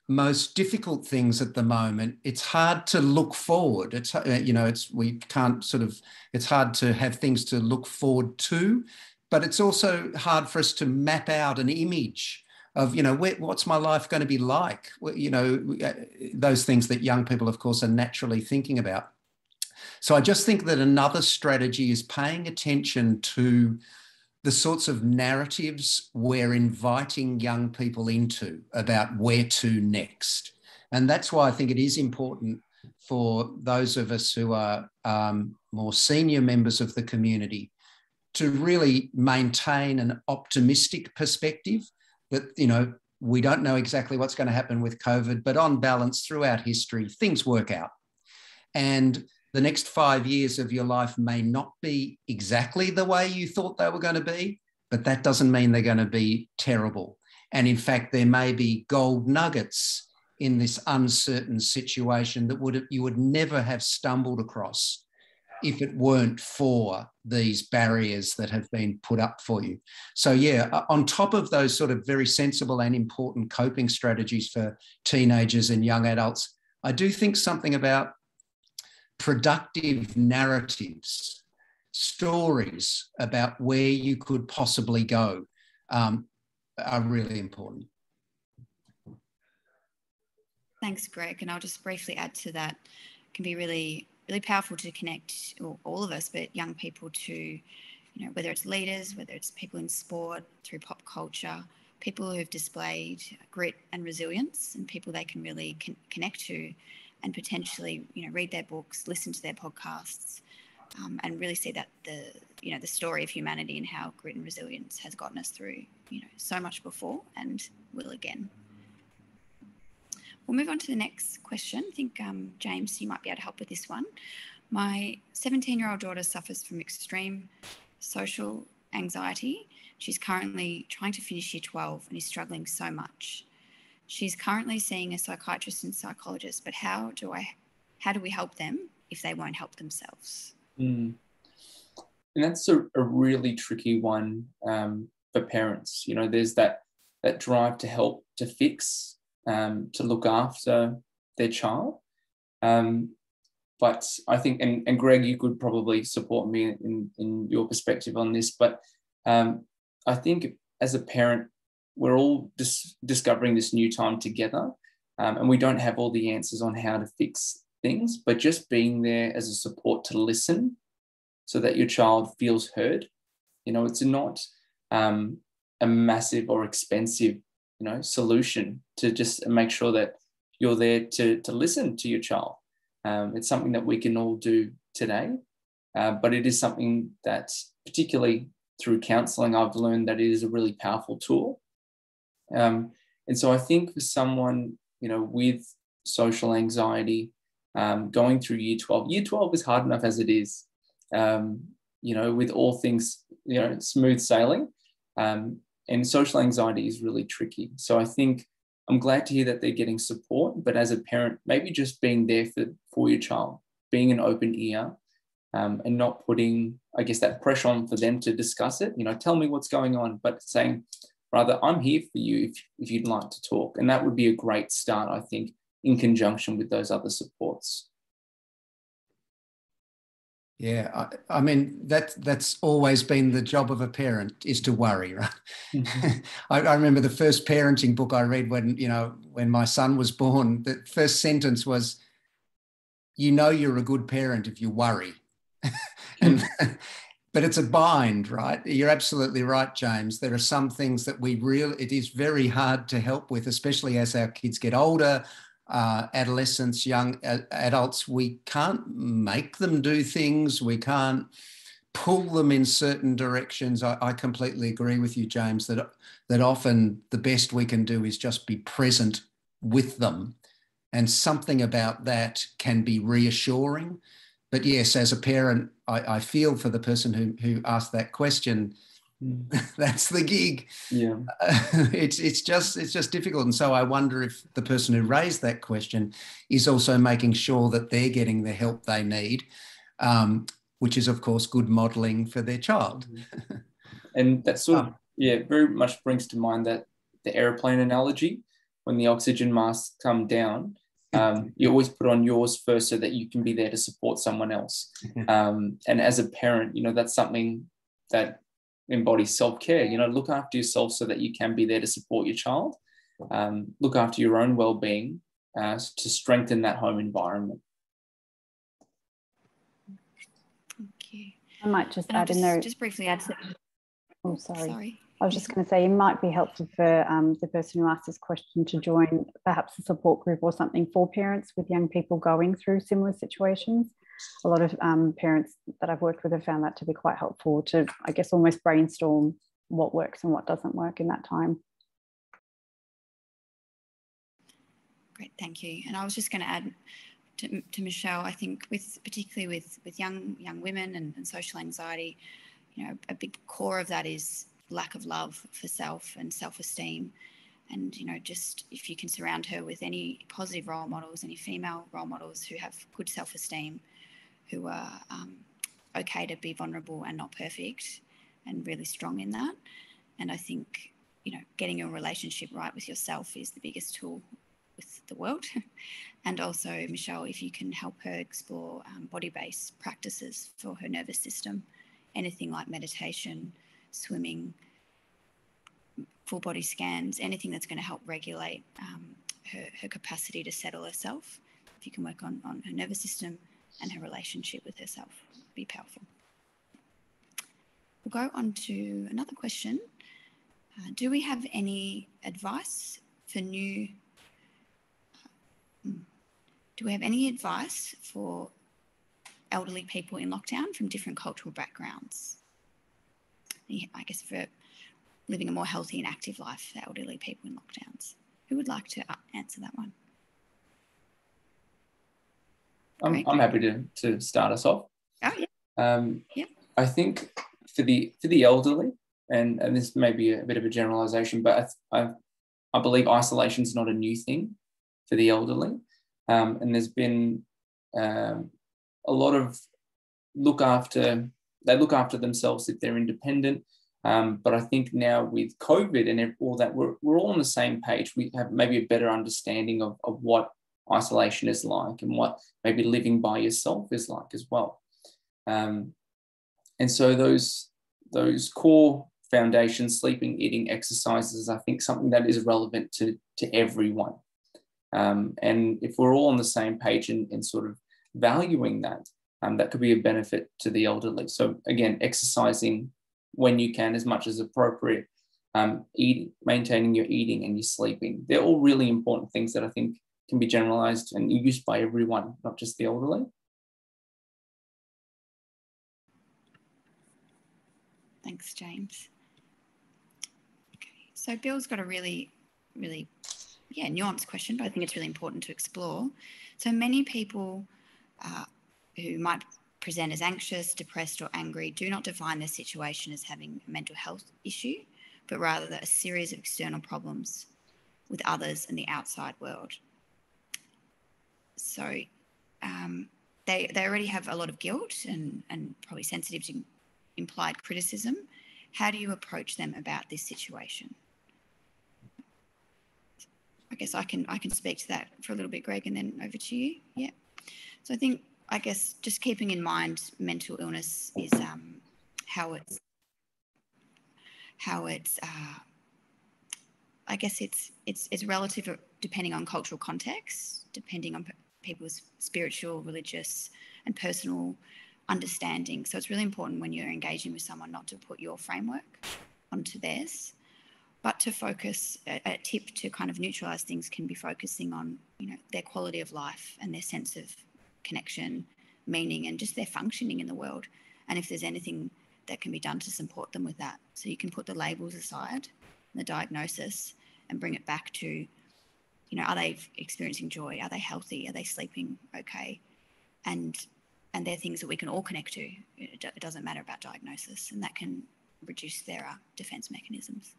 most difficult things at the moment. It's hard to look forward. It's, you know, it's hard to have things to look forward to, but it's also hard for us to map out an image of, you know, what's my life going to be like? You know, those things that young people, of course, are naturally thinking about. So I just think that another strategy is paying attention to the sorts of narratives we're inviting young people into about where to next. And that's why I think it is important for those of us who are more senior members of the community to really maintain an optimistic perspective that, you know, we don't know exactly what's going to happen with COVID, but on balance throughout history, things work out. And the next 5 years of your life may not be exactly the way you thought they were going to be, but that doesn't mean they're going to be terrible. And in fact, there may be gold nuggets in this uncertain situation that you would never have stumbled across if it weren't for these barriers that have been put up for you. So yeah, on top of those sort of very sensible and important coping strategies for teenagers and young adults, I do think something about productive narratives, stories about where you could possibly go are really important. Thanks, Greg. And I'll just briefly add to that. It can be really, really powerful to connect, all of us, but young people to, you know, whether it's leaders, whether it's people in sport, through pop culture, people who have displayed grit and resilience, and people they can really connect to, and potentially, you know, read their books, listen to their podcasts, and really see that the story of humanity and how grit and resilience has gotten us through, you know, so much before and will again. We'll move on to the next question. I think, James, you might be able to help with this one. My 17-year-old daughter suffers from extreme social anxiety. She's currently trying to finish year 12 and is struggling so much. She's currently seeing a psychiatrist and psychologist, but how do we help them if they won't help themselves? And that's a really tricky one for parents. You know, there's that drive to help, to fix, to look after their child. But I think, and Greg, you could probably support me in your perspective on this, but I think as a parent, we're all discovering this new time together, and we don't have all the answers on how to fix things, but just being there as a support to listen so that your child feels heard. You know, it's not a massive or expensive, you know, solution to just make sure that you're there to listen to your child. It's something that we can all do today, but it is something that, particularly through counselling, I've learned that it is a really powerful tool. And so I think for someone, you know, with social anxiety, going through year 12 is hard enough as it is, you know, with all things, you know, smooth sailing, and social anxiety is really tricky. So I think I'm glad to hear that they're getting support, but as a parent, maybe just being there for your child, being an open ear, and not putting, I guess, that pressure on for them to discuss it. You know, tell me what's going on, but saying, rather, I'm here for you if you'd like to talk. And that would be a great start, I think, in conjunction with those other supports. Yeah, I mean, that's always been the job of a parent, is to worry, right? Mm-hmm. I remember the first parenting book I read when my son was born, the first sentence was, you know you're a good parent if you worry. But it's a bind, right? You're absolutely right, James. There are some things that it is very hard to help with, especially as our kids get older, adolescents, young adults, we can't make them do things. We can't pull them in certain directions. I completely agree with you, James, that often the best we can do is just be present with them. And something about that can be reassuring. But yes, as a parent, I feel for the person who asked that question. That's the gig. Yeah. It's just difficult. And so I wonder if the person who raised that question is also making sure that they're getting the help they need, which is, of course, good modelling for their child. And that sort of, very much brings to mind that the airplane analogy, when the oxygen masks come down, you always put on yours first so that you can be there to support someone else. And as a parent, that's something that embodies self-care. Look after yourself so that you can be there to support your child. Look after your own well-being to strengthen that home environment. Thank you. I might just add in there. Just briefly add to. Oh, sorry. I was just going to say it might be helpful for the person who asked this question to join perhaps a support group or something for parents with young people going through similar situations. A lot of parents that I've worked with have found that to be quite helpful to, I guess, almost brainstorm what works and what doesn't work in that time. Great, thank you. And I was just going to add to Michelle, I think particularly with young women and social anxiety, a big core of that is lack of love for self and self-esteem. And, just if you can surround her with any positive role models, any female role models who have good self-esteem, who are okay to be vulnerable and not perfect and really strong in that. And I think, getting your relationship right with yourself is the biggest tool with the world. And also, Michelle, if you can help her explore body-based practices for her nervous system, anything like meditation, swimming, full body scans, anything that's going to help regulate her capacity to settle herself. If you can work on her nervous system and her relationship with herself, be powerful. We'll go on to another question. Do we have any advice for elderly people in lockdown from different cultural backgrounds? I guess for living a more healthy and active life for elderly people in lockdowns. Who would like to answer that one? I'm happy to start us off. Oh, yeah. Yeah. I think for the elderly, and this may be a bit of a generalization, but I believe isolation is not a new thing for the elderly. And there's been a lot of they look after themselves if they're independent. But I think now with COVID and all that, we're all on the same page. We have maybe a better understanding of what isolation is like and what maybe living by yourself is like as well. And so those core foundations, sleeping, eating, exercises, I think something that is relevant to everyone. And if we're all on the same page and sort of valuing that, that could be a benefit to the elderly. So again, exercising when you can, as much as appropriate, maintaining your eating and your sleeping. They're all really important things that I think can be generalized and used by everyone, not just the elderly. Thanks, James. Okay, so Bill's got a really, really, nuanced question, but I think it's really important to explore. So many people who might present as anxious, depressed or angry do not define their situation as having a mental health issue, but rather a series of external problems with others and the outside world. So they already have a lot of guilt and probably sensitive to implied criticism. How do you approach them about this situation? I guess I can speak to that for a little bit, Greg, and then over to you. Yeah. So I guess just keeping in mind mental illness is how it's I guess it's relative depending on cultural context, depending on people's spiritual, religious and personal understanding. So it's really important when you're engaging with someone not to put your framework onto theirs, But to focus, a tip to kind of neutralise things can be focusing on, you know, their quality of life and their sense of connection, meaning, and just their functioning in the world. And if there's anything that can be done to support them with that. So you can put the labels aside, the diagnosis, and bring it back to, you know, are they experiencing joy? Are they healthy? Are they sleeping okay? And they're things that we can all connect to. It doesn't matter about diagnosis, and that can reduce their defence mechanisms.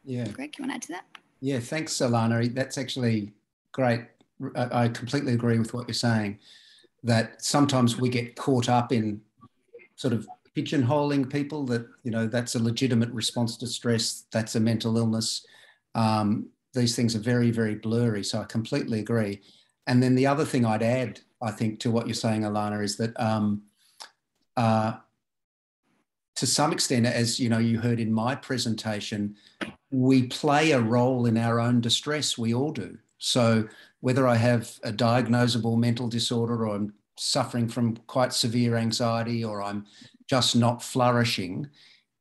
Yeah. Greg, you want to add to that? Yeah, thanks, Alana. That's actually great. I completely agree with what you're saying, that sometimes we get caught up in sort of pigeonholing people, that, you know, that's a legitimate response to stress, that's a mental illness. These things are very, very blurry. So I completely agree. And then the other thing I'd add, I think, to what you're saying, Alana, is that to some extent, as you know, you heard in my presentation, we play a role in our own distress. We all do. So whether I have a diagnosable mental disorder, or I'm suffering from quite severe anxiety, or I'm just not flourishing,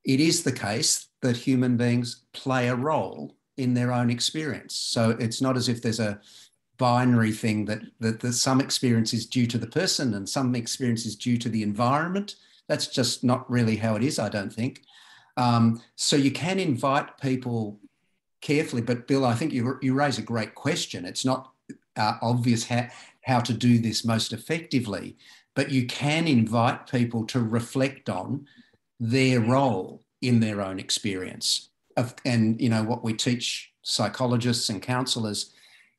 it is the case that human beings play a role in their own experience. So it's not as if there's a binary thing that some experience is due to the person and some experience is due to the environment. That's just not really how it is, I don't think. So you can invite people carefully, but Bill, I think you raise a great question. It's not obvious how to do this most effectively, but you can invite people to reflect on their role in their own experience. And, you know, what we teach psychologists and counsellors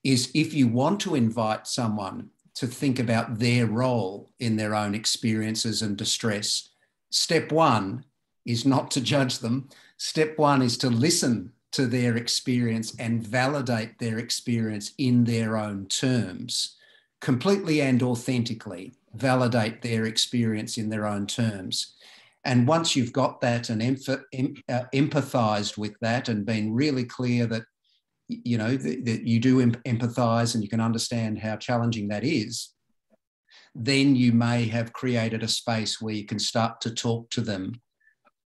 is, if you want to invite someone to think about their role in their own experiences and distress, step one is not to judge them. Step one is to listen to their experience and validate their experience in their own terms, completely and authentically validate their experience in their own terms. And once you've got that and empathized with that and been really clear that, you know, that you do empathize and you can understand how challenging that is, then you may have created a space where you can start to talk to them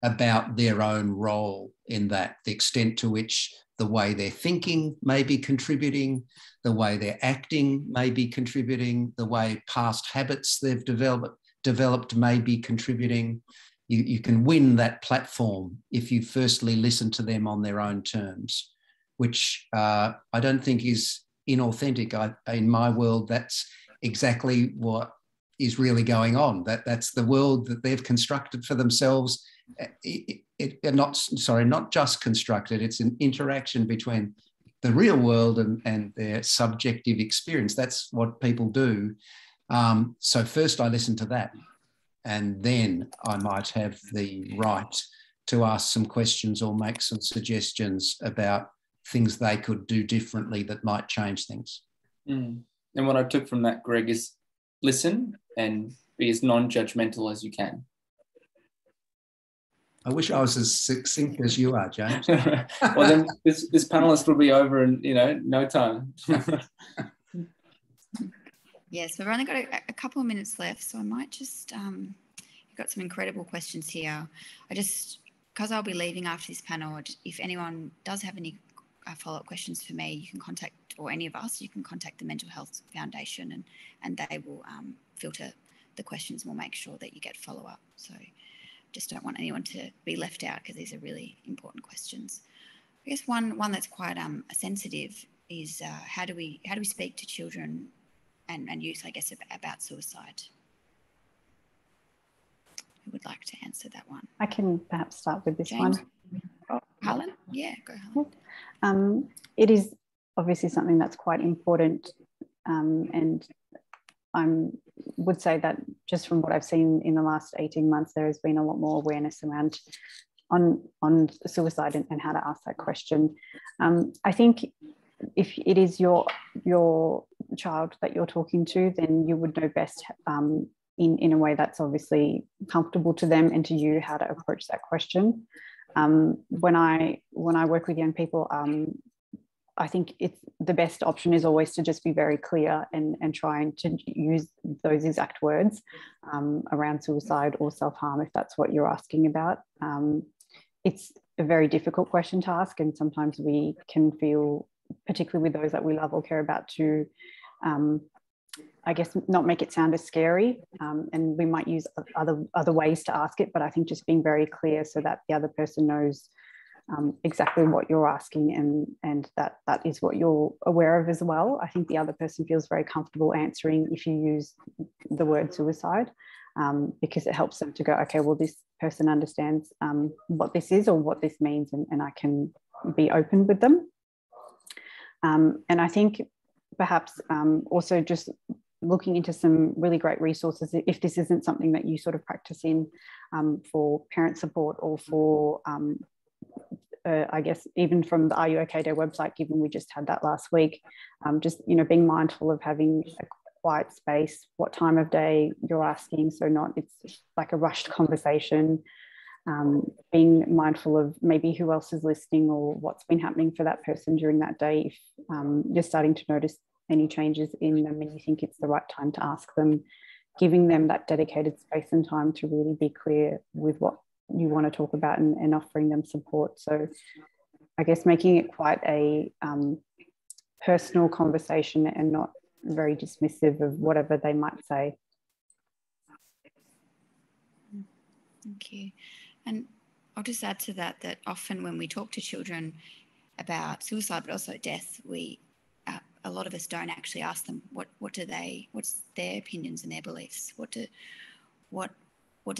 about their own role in that, the extent to which the way they're thinking may be contributing, the way they're acting may be contributing, the way past habits they've developed may be contributing. You can win that platform if you firstly listen to them on their own terms, which I don't think is inauthentic. In my world, that's exactly what is really going on. That's the world that they've constructed for themselves. Not just constructed, it's an interaction between the real world and their subjective experience. That's what people do. So first I listen to that, and then I might have the right to ask some questions or make some suggestions about things they could do differently that might change things. And what I took from that, Greg, is listen and be as non-judgmental as you can. I wish I was as succinct as you are, James. Well, then this panelist will be over in, you know, no time. Yes, we've only got a couple of minutes left, so I might just, you've got some incredible questions here. Because I'll be leaving after this panel, if anyone does have any follow-up questions for me, you can contact, or any of us, you can contact the Mental Health Foundation, and they will filter the questions, and we'll make sure that you get follow-up. So just don't want anyone to be left out, because these are really important questions. I guess one that's quite sensitive is how do we speak to children and youth, I guess, about suicide? Who would like to answer that one? I can perhaps start with this James? one. Harlan? Yeah, go Harlan. It is obviously something that's quite important, and I would say that just from what I've seen in the last 18 months, there has been a lot more awareness around on suicide and how to ask that question. I think if it is your child that you're talking to, then you would know best in a way that's obviously comfortable to them and to you how to approach that question. When I work with young people, I think the best option is always to just be very clear and trying to use those exact words around suicide or self-harm, if that's what you're asking about. a very difficult question to ask, and sometimes we can feel, particularly with those that we love or care about, to I guess not make it sound as scary, and we might use other ways to ask it, but I think just being very clear so that the other person knows exactly what you're asking, and that is what you're aware of as well. I think the other person feels very comfortable answering if you use the word suicide, because it helps them to go, okay, well, this person understands what this is or what this means, and I can be open with them. And I think perhaps also just looking into some really great resources, if this isn't something that you sort of practice in for parent support, or for I guess even from the Are You OK Day website, given we just had that last week, just, you know, being mindful of having a quiet space, what time of day you're asking, so not it's like a rushed conversation, being mindful of maybe who else is listening or what's been happening for that person during that day. If you're starting to notice any changes in them and you think it's the right time to ask them, giving them that dedicated space and time to really be clear with what you want to talk about, and offering them support. So I guess making it quite a personal conversation and not very dismissive of whatever they might say. Thank you. And I'll just add to that, that often when we talk to children about suicide, but also death, a lot of us don't actually ask them what's their opinions and their beliefs. What do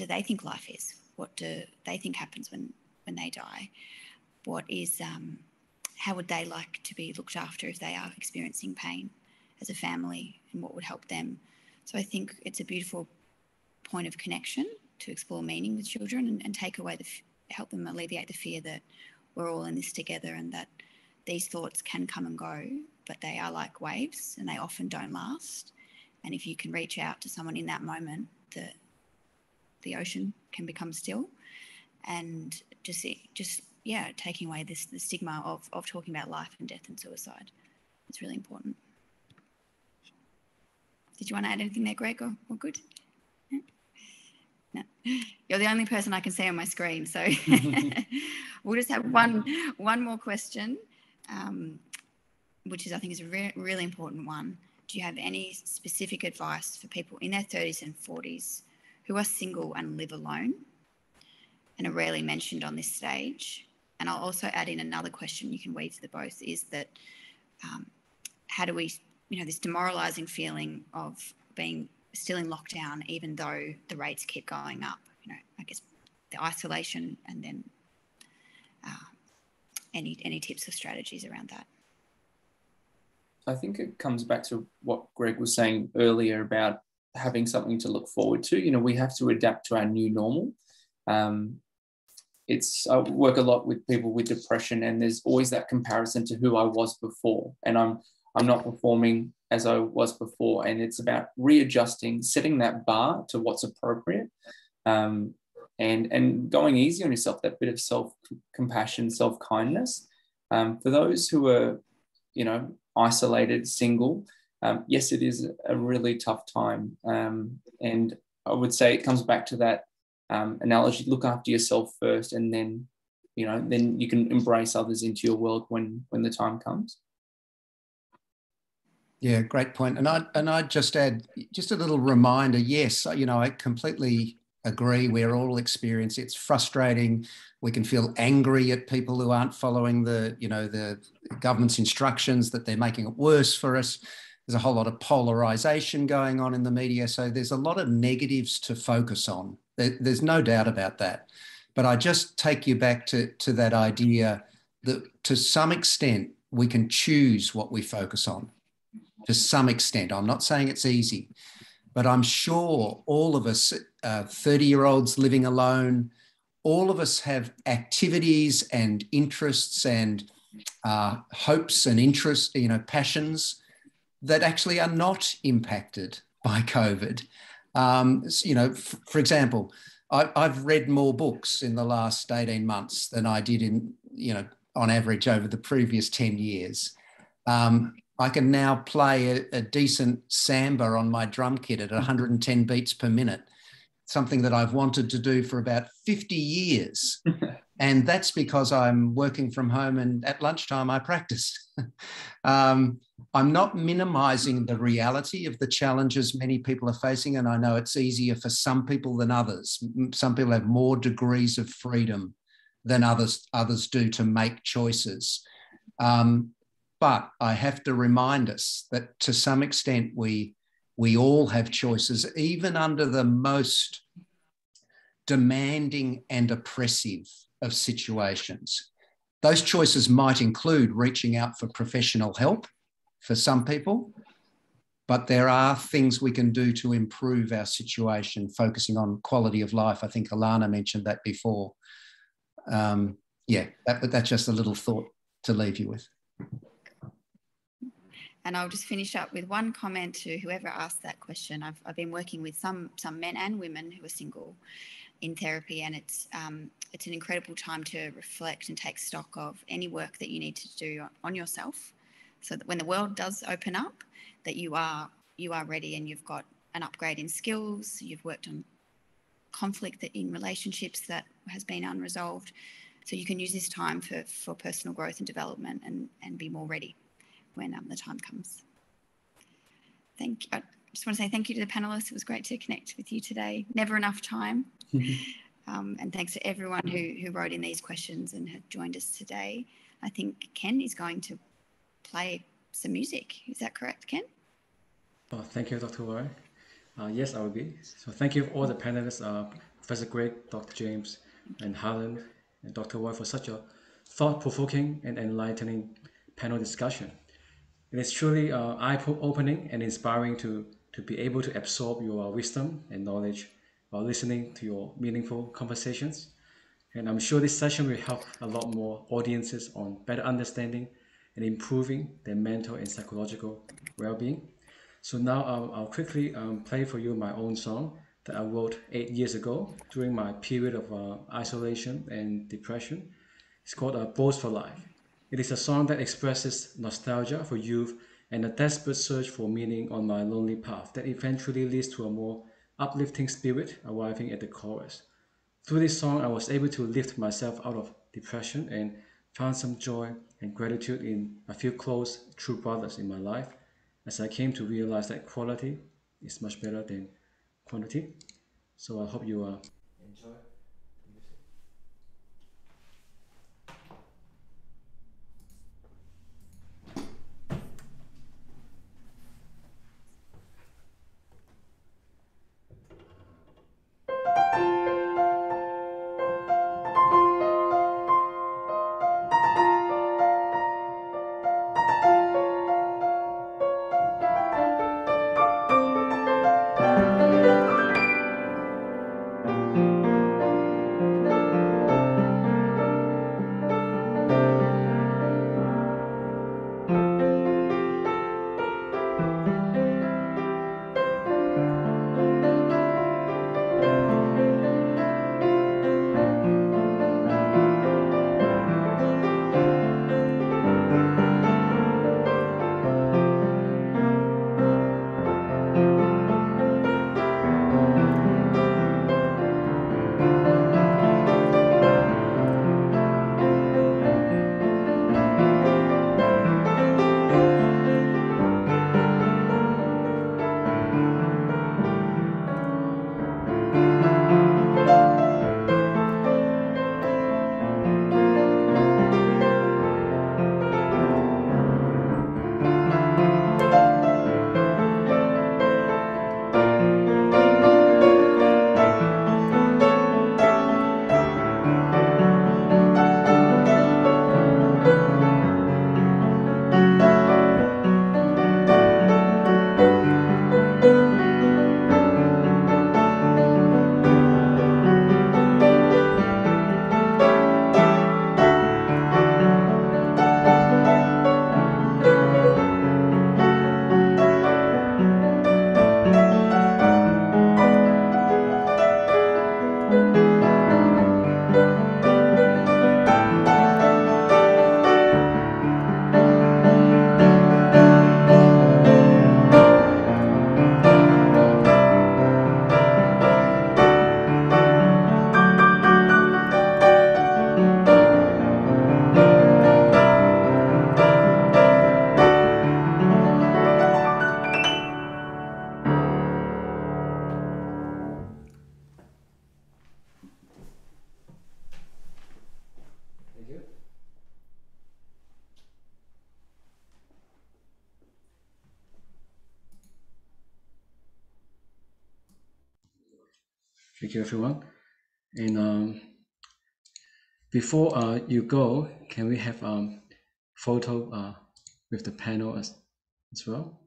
they think life is? What do they think happens when they die? What is how would they like to be looked after if they are experiencing pain as a family, and what would help them? So I think it's a beautiful point of connection to explore meaning with children, and take away help them alleviate the fear that we're all in this together, and that these thoughts can come and go, but they are like waves and they often don't last. And if you can reach out to someone in that moment, the ocean can become still, and just taking away the stigma of talking about life and death and suicide. It's really important. Did you want to add anything there, Greg, or good? No. You're the only person I can see on my screen, so we'll just have one more question, which is, I think, is a really important one. Do you have any specific advice for people in their 30s and 40s who are single and live alone and are rarely mentioned on this stage? And I'll also add in another question, you can weave the both, is that how do we, this demoralising feeling of being still in lockdown, even though the rates keep going up, I guess the isolation, and then any tips or strategies around that? I think it comes back to what Greg was saying earlier about having something to look forward to. We have to adapt to our new normal. I work a lot with people with depression, and there's always that comparison to who I was before, and I'm not performing as I was before. And it's about readjusting, setting that bar to what's appropriate, and going easy on yourself, that bit of self-compassion, self-kindness. For those who are, isolated, single, yes, it is a really tough time. And I would say it comes back to that analogy: look after yourself first, and then you can embrace others into your world when the time comes. Yeah, great point. And I'd just add just a little reminder. Yes, I completely agree. We're all experiencing it. It's frustrating. We can feel angry at people who aren't following the government's instructions, that they're making it worse for us. There's a whole lot of polarization going on in the media. So there's a lot of negatives to focus on. There's no doubt about that. But I just take you back to that idea that to some extent, we can choose what we focus on. To some extent. I'm not saying it's easy, but I'm sure all of us, 30-year-olds living alone, all of us have activities and interests and hopes and interests, passions that actually are not impacted by COVID. For example, I've read more books in the last 18 months than I did on average over the previous 10 years. I can now play a decent samba on my drum kit at 110 beats per minute. something that I've wanted to do for about 50 years. And that's because I'm working from home and at lunchtime I practice. I'm not minimizing the reality of the challenges many people are facing. And I know it's easier for some people than others. Some people have more degrees of freedom than others do to make choices. But I have to remind us that to some extent we all have choices, even under the most demanding and oppressive of situations. Those choices might include reaching out for professional help for some people, but there are things we can do to improve our situation, focusing on quality of life. I think Alana mentioned that before. That's just a little thought to leave you with. And I'll just finish up with one comment to whoever asked that question. I've been working with some men and women who are single in therapy, and it's an incredible time to reflect and take stock of any work that you need to do on yourself, so that when the world does open up, that you are ready and you've got an upgrade in skills, you've worked on conflict in relationships that has been unresolved, so you can use this time for personal growth and development and be more ready when the time comes. Thank you. I just want to say thank you to the panelists. It was great to connect with you today. Never enough time. And thanks to everyone who wrote in these questions and had joined us today. I think Ken is going to play some music. Is that correct, Ken? Oh, thank you, Dr. Warren. Yes, I will be. So thank you all the panelists, Professor Greg, Dr. James, and Harlan, and Dr. Warren for such a thought-provoking and enlightening panel discussion. It is truly eye-opening and inspiring to be able to absorb your wisdom and knowledge while listening to your meaningful conversations. And I'm sure this session will help a lot more audiences on better understanding and improving their mental and psychological well-being. So now I'll quickly play for you my own song that I wrote 8 years ago during my period of isolation and depression. It's called Boast for Life. It is a song that expresses nostalgia for youth and a desperate search for meaning on my lonely path that eventually leads to a more uplifting spirit arriving at the chorus. Through this song, I was able to lift myself out of depression and found some joy and gratitude in a few close, true brothers in my life, as I came to realize that quality is much better than quantity. So I hope you enjoy. Thank you, everyone. And before you go, can we have photo with the panel as well?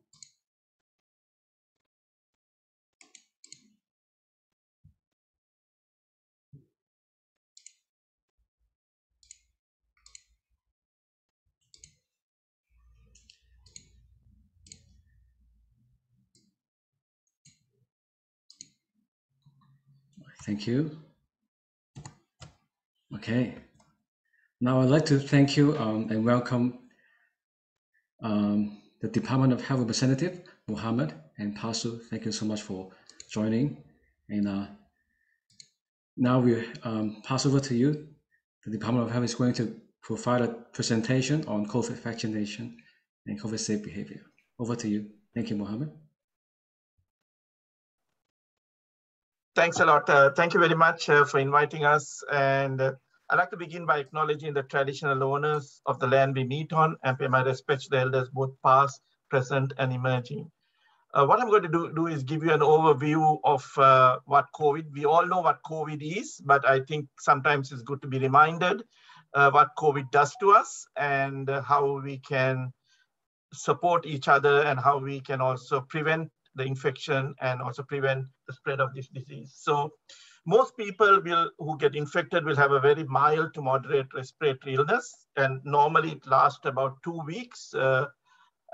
Thank you. Okay. Now I'd like to thank you and welcome the Department of Health representative, Mohammed and Pasu. Thank you so much for joining. And now we pass over to you. The Department of Health is going to provide a presentation on COVID vaccination and COVID safe behavior. Over to you. Thank you, Mohammed. Thanks a lot. Thank you very much for inviting us. And I'd like to begin by acknowledging the traditional owners of the land we meet on and pay my respects to the elders, both past, present, and emerging. What I'm going to do is give you an overview of what COVID, we all know what COVID is, but I think sometimes it's good to be reminded what COVID does to us and how we can support each other and how we can also prevent the infection and also prevent the spread of this disease. So most people who get infected will have a very mild to moderate respiratory illness, and normally it lasts about 2 weeks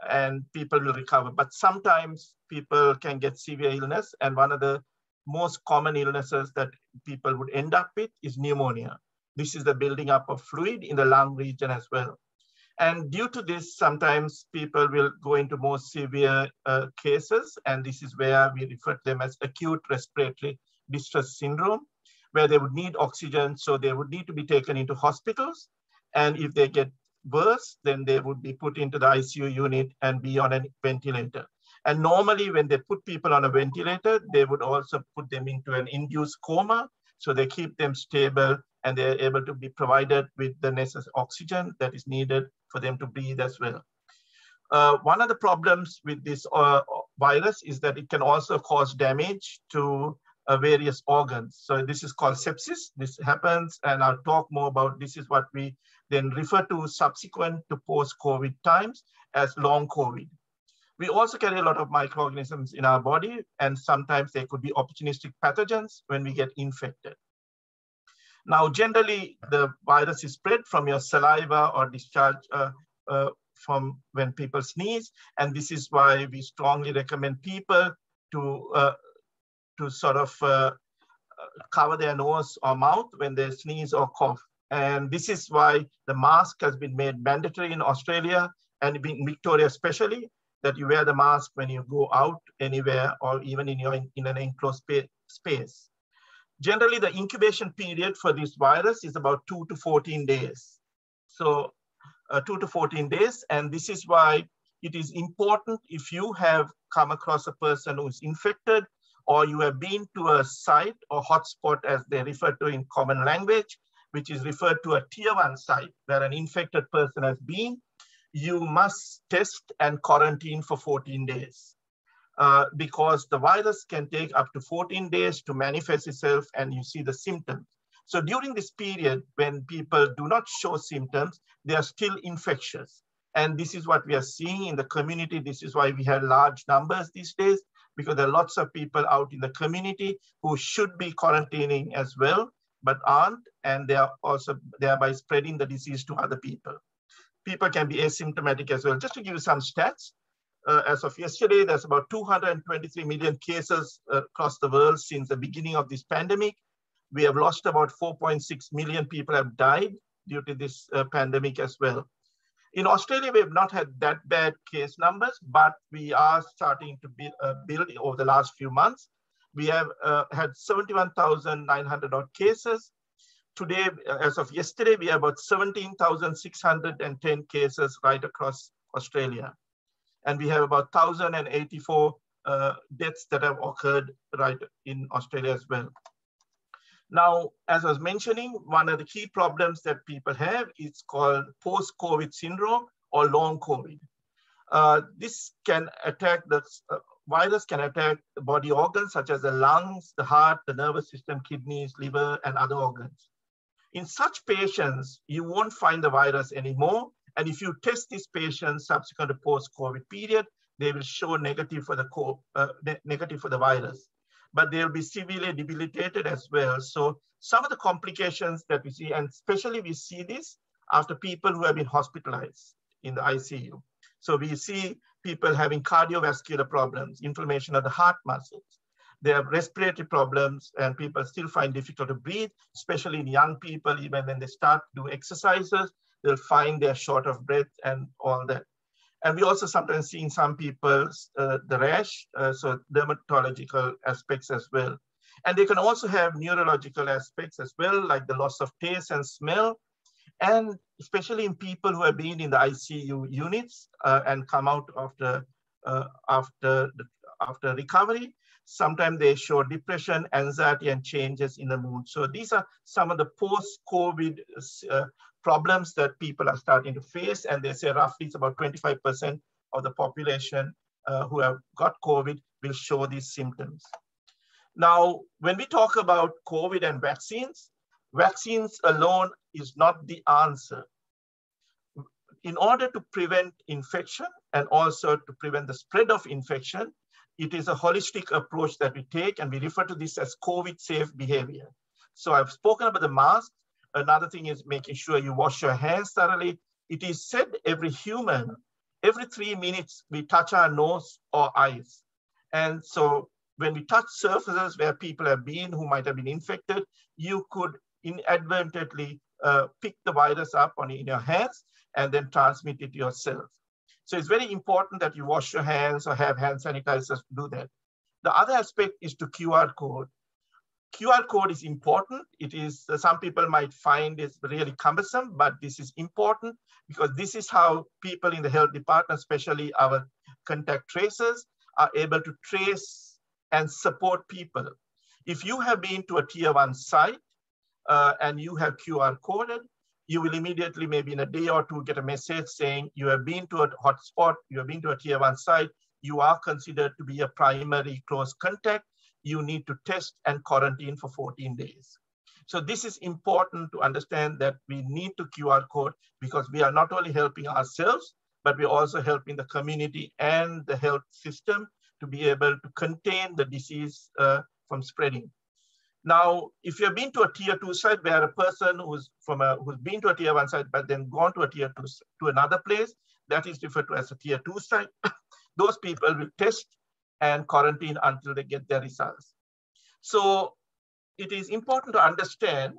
and people will recover. But sometimes people can get severe illness, and one of the most common illnesses that people would end up with is pneumonia. This is the building up of fluid in the lung region as well. And due to this, sometimes people will go into more severe cases, and this is where we refer to them as acute respiratory distress syndrome, where they would need oxygen, so they would need to be taken into hospitals. And if they get worse, then they would be put into the ICU unit and be on a ventilator. And normally when they put people on a ventilator, they would also put them into an induced coma, so they keep them stable and they're able to be provided with the necessary oxygen that is needed for them to breathe as well. One of the problems with this virus is that it can also cause damage to various organs. So this is called sepsis. This happens, and I'll talk more about this is what we then refer to subsequent to post-COVID times as long COVID. We also carry a lot of microorganisms in our body, and sometimes they could be opportunistic pathogens when we get infected. Now, generally, the virus is spread from your saliva or discharge from when people sneeze. And this is why we strongly recommend people to sort of cover their nose or mouth when they sneeze or cough. And this is why the mask has been made mandatory in Australia and in Victoria especially, that you wear the mask when you go out anywhere or even in an enclosed space. Generally, the incubation period for this virus is about 2 to 14 days. So 2 to 14 days. And this is why it is important if you have come across a person who is infected, or you have been to a site or hotspot as they refer to in common language, which is referred to a tier 1 site where an infected person has been, you must test and quarantine for 14 days. Because the virus can take up to 14 days to manifest itself and you see the symptoms. So during this period, when people do not show symptoms, they are still infectious. And this is what we are seeing in the community. This is why we have large numbers these days, because there are lots of people out in the community who should be quarantining as well, but aren't, and they are also thereby spreading the disease to other people. People can be asymptomatic as well. Just to give you some stats, as of yesterday, there's about 223 million cases across the world since the beginning of this pandemic. We have lost about 4.6 million people have died due to this pandemic as well. In Australia, we have not had that bad case numbers, but we are starting to build over the last few months. We have had 71,900 odd cases. Today, as of yesterday, we have about 17,610 cases right across Australia. And we have about 1,084 deaths that have occurred right in Australia as well. Now, as I was mentioning, one of the key problems that people have is called post-COVID syndrome or long COVID. This can attack the virus can attack the body organs such as the lungs, the heart, the nervous system, kidneys, liver, and other organs. In such patients, you won't find the virus anymore. And if you test these patients subsequent to post-COVID period, they will show negative for the virus, but they'll be severely debilitated as well. So some of the complications that we see, and especially we see this after people who have been hospitalized in the ICU. So we see people having cardiovascular problems, inflammation of the heart muscles. They have respiratory problems, and people still find it difficult to breathe, especially in young people. Even when they start to do exercises, they'll find they're short of breath and all that. And we also sometimes see in some people the rash, so dermatological aspects as well. And they can also have neurological aspects as well, like the loss of taste and smell. And especially in people who have been in the ICU units and come out after recovery, sometimes they show depression, anxiety, and changes in the mood. So these are some of the post-COVID problems that people are starting to face. And they say roughly it's about 25% of the population who have got COVID will show these symptoms. Now, when we talk about COVID and vaccines alone is not the answer. In order to prevent infection and also to prevent the spread of infection, it is a holistic approach that we take, and we refer to this as COVID-safe behavior. So I've spoken about the mask. Another thing is making sure you wash your hands thoroughly. It is said every 3 minutes, we touch our nose or eyes. And so when we touch surfaces where people have been, who might have been infected, you could inadvertently pick the virus up in your hands and then transmit it yourself. So it's very important that you wash your hands or have hand sanitizers to do that. The other aspect is to QR code. QR code is important. It is, some people might find it really cumbersome, but this is important because this is how people in the health department, especially our contact tracers, are able to trace and support people. If you have been to a tier 1 site and you have QR coded, you will immediately, maybe in a day or two, get a message saying you have been to a hotspot, you have been to a tier 1 site, you are considered to be a primary close contact, you need to test and quarantine for 14 days. So this is important to understand that we need to QR code because we are not only helping ourselves, but we're also helping the community and the health system to be able to contain the disease from spreading. Now, if you've been to a tier 2 site where a person who's been to a tier 1 site, but then gone to a tier 2 to another place, that is referred to as a tier 2 site. Those people will test and quarantine until they get their results. So it is important to understand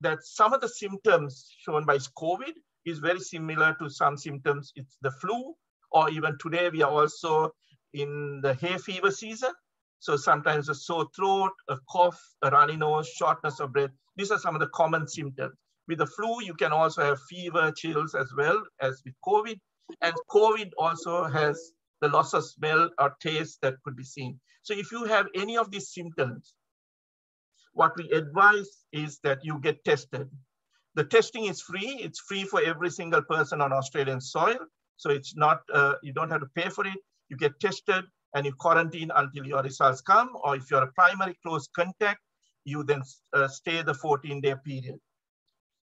that some of the symptoms shown by COVID is very similar to some symptoms. It's the flu, or even today we are also in the hay fever season. So sometimes a sore throat, a cough, a runny nose, shortness of breath. These are some of the common symptoms. With the flu, you can also have fever, chills as well as with COVID. And COVID also has the loss of smell or taste that could be seen. So if you have any of these symptoms, what we advise is that you get tested. The testing is free. It's free for every single person on Australian soil. So it's not, you don't have to pay for it. You get tested and you quarantine until your results come, or if you're a primary close contact, you then stay the 14-day period.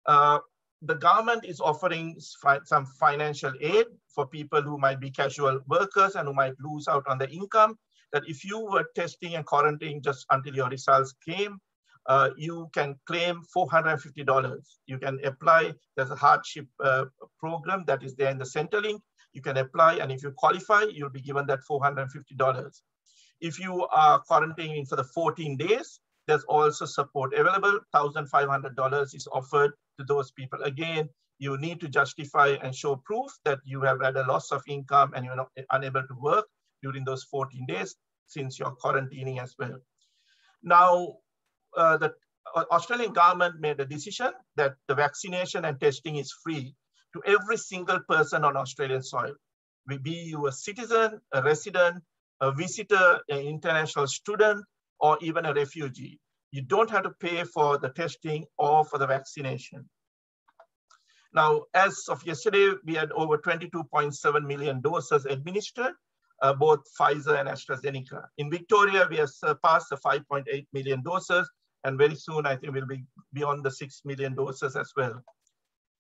The government is offering some financial aid for people who might be casual workers and who might lose out on the income, that if you were testing and quarantining just until your results came, you can claim $450. You can apply, there's a hardship program that is there in the Centrelink. You can apply, and if you qualify, you'll be given that $450. If you are quarantining for the 14 days, there's also support available. $1,500 is offered to those people. Again, you need to justify and show proof that you have had a loss of income and you're not unable to work during those 14 days since you're quarantining as well. Now, the Australian government made a decision that the vaccination and testing is free to every single person on Australian soil. Be you a citizen, a resident, a visitor, an international student, or even a refugee. You don't have to pay for the testing or for the vaccination. Now, as of yesterday, we had over 22.7 million doses administered. both Pfizer and AstraZeneca. In Victoria, we have surpassed the 5.8 million doses, and very soon I think we'll be beyond the 6 million doses as well.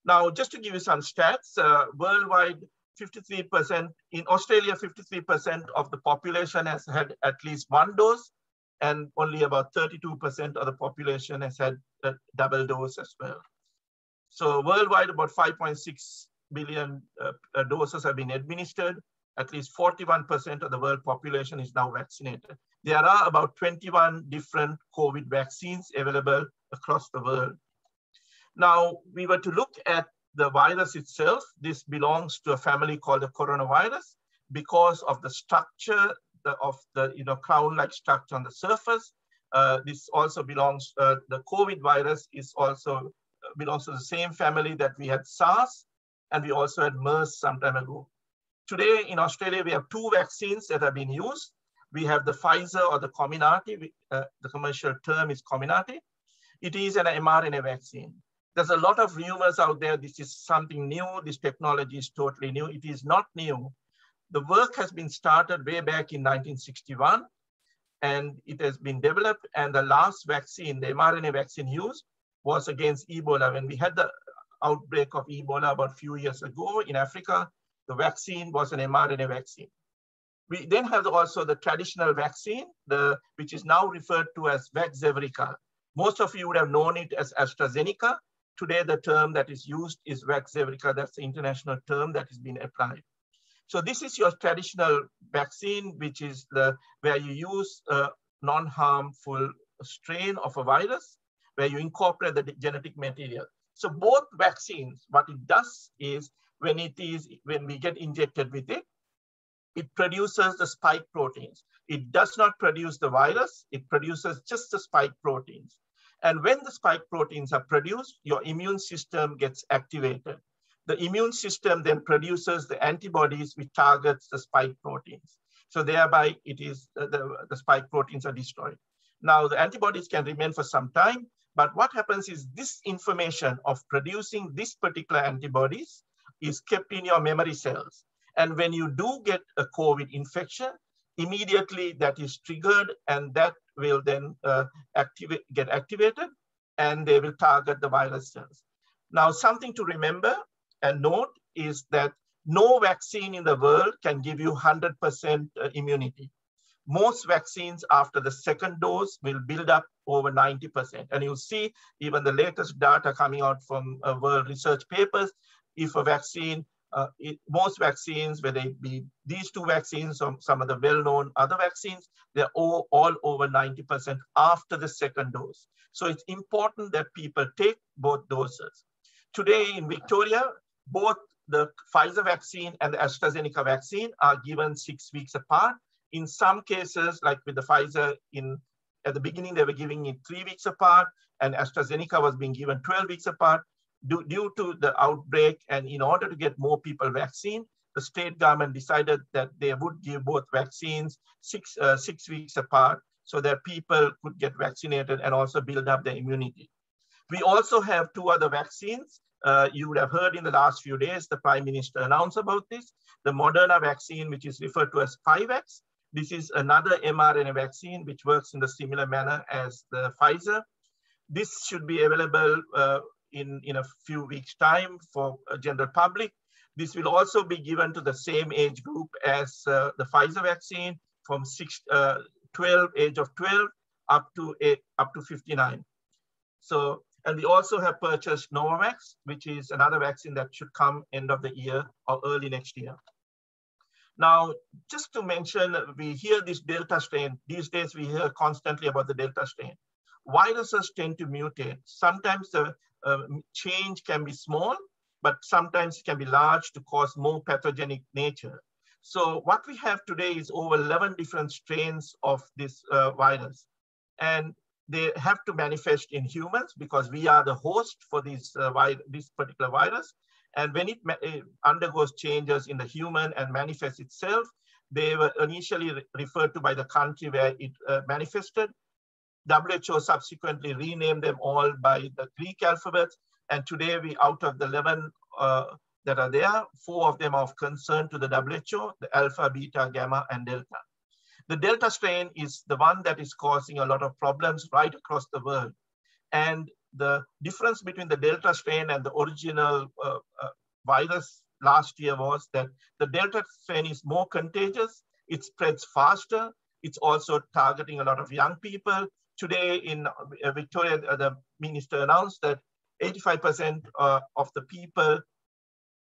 Now, just to give you some stats, worldwide, 53%, in Australia, 53% of the population has had at least one dose, and only about 32% of the population has had a double dose as well. So worldwide, about 5.6 billion doses have been administered. At least 41% of the world population is now vaccinated. There are about 21 different COVID vaccines available across the world. Now, we were to look at the virus itself. This belongs to a family called the coronavirus because of the structure of the crown-like structure on the surface. This also belongs, the COVID virus is also belongs to the same family that we had SARS, and we also had MERS some time ago. Today in Australia, we have two vaccines that have been used. We have the Pfizer or the Comirnaty, the commercial term is Comirnaty. It is an mRNA vaccine. There's a lot of rumors out there. This is something new. This technology is totally new. It is not new. The work has been started way back in 1961, and it has been developed. And the last vaccine, the mRNA vaccine used, was against Ebola. When we had the outbreak of Ebola about a few years ago in Africa, the vaccine was an mRNA vaccine. We then have also the traditional vaccine, which is now referred to as Vaxzevrica. Most of you would have known it as AstraZeneca. Today, the term that is used is Vaxzevrica. That's the international term that has been applied. So this is your traditional vaccine, which is where you use a non-harmful strain of a virus, where you incorporate the genetic material. So both vaccines, what it does is when we get injected with it, it produces the spike proteins. It does not produce the virus. It produces just the spike proteins. And when the spike proteins are produced, your immune system gets activated. The immune system then produces the antibodies which targets the spike proteins. So thereby it is the spike proteins are destroyed. Now the antibodies can remain for some time, but what happens is this information of producing this particular antibodies is kept in your memory cells. And when you do get a COVID infection, immediately that is triggered, and that will then get activated, and they will target the virus cells. Now, something to remember and note is that no vaccine in the world can give you 100% immunity. Most vaccines after the second dose will build up over 90%. And you'll see even the latest data coming out from world research papers, if a vaccine, most vaccines, whether it be these two vaccines or some of the well-known other vaccines, they're all over 90% after the second dose. So it's important that people take both doses. Today in Victoria, both the Pfizer vaccine and the AstraZeneca vaccine are given 6 weeks apart. In some cases, like with the Pfizer, at the beginning, they were giving it 3 weeks apart, and AstraZeneca was being given 12 weeks apart. Due to the outbreak, and in order to get more people vaccinated, the state government decided that they would give both vaccines 6 weeks apart so that people could get vaccinated and also build up their immunity. We also have two other vaccines. You would have heard in the last few days, the Prime Minister announced about this. The Moderna vaccine, which is referred to as Pivax. This is another mRNA vaccine, which works in the similar manner as the Pfizer. This should be available in a few weeks' time for general public. This will also be given to the same age group as the Pfizer vaccine from age of 12 up to 59. So, and we also have purchased Novavax, which is another vaccine that should come end of the year or early next year. Now, just to mention, we hear this Delta strain. These days, we hear constantly about the Delta strain. Viruses tend to mutate. Sometimes the change can be small, but sometimes it can be large to cause more pathogenic nature. So what we have today is over 11 different strains of this virus. And they have to manifest in humans because we are the host for this particular virus. And when it undergoes changes in the human and manifests itself, they were initially referred to by the country where it manifested. WHO subsequently renamed them all by the Greek alphabet. And today, out of the 11 that are there. 4 of them are of concern to the WHO, the Alpha, Beta, Gamma, and Delta. The Delta strain is the one that is causing a lot of problems right across the world. And the difference between the Delta strain and the original virus last year was that the Delta strain is more contagious, it spreads faster, it's also targeting a lot of young people. Today in Victoria, the minister announced that 85% of the people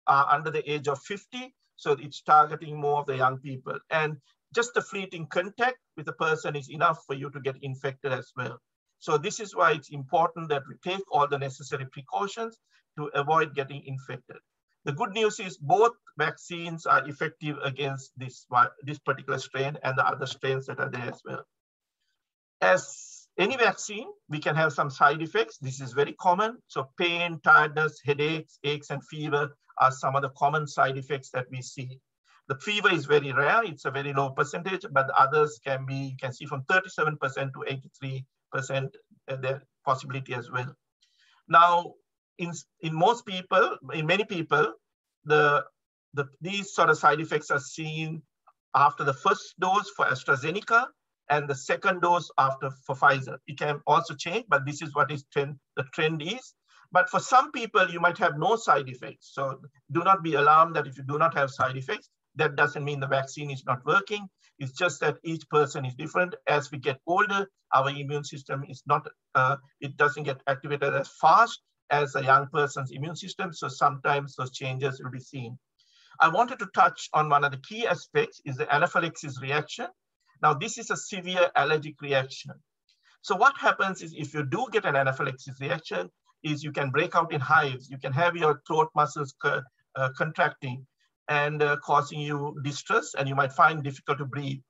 are under the age of 50, so it's targeting more of the young people. And just the fleeting contact with a person is enough for you to get infected as well. So this is why it's important that we take all the necessary precautions to avoid getting infected. The good news is both vaccines are effective against this particular strain and the other strains that are there as well. As any vaccine, we can have some side effects. This is very common. So pain, tiredness, headaches, aches, and fever are some of the common side effects that we see. The fever is very rare. It's a very low percentage, but the others can be, you can see from 37% to 83% the possibility as well. Now, in most people, in many people, these sort of side effects are seen after the first dose for AstraZeneca and the second dose for Pfizer. It can also change, but this is what the trend is. But for some people, you might have no side effects. So do not be alarmed that if you do not have side effects, that doesn't mean the vaccine is not working. It's just that each person is different. As we get older, our immune system is not, it doesn't get activated as fast as a young person's immune system. So sometimes those changes will be seen. I wanted to touch on one of the key aspects is the anaphylaxis reaction. Now, this is a severe allergic reaction. So what happens is if you do get an anaphylaxis reaction is you can break out in hives. You can have your throat muscles contracting and causing you distress, and you might find it difficult to breathe.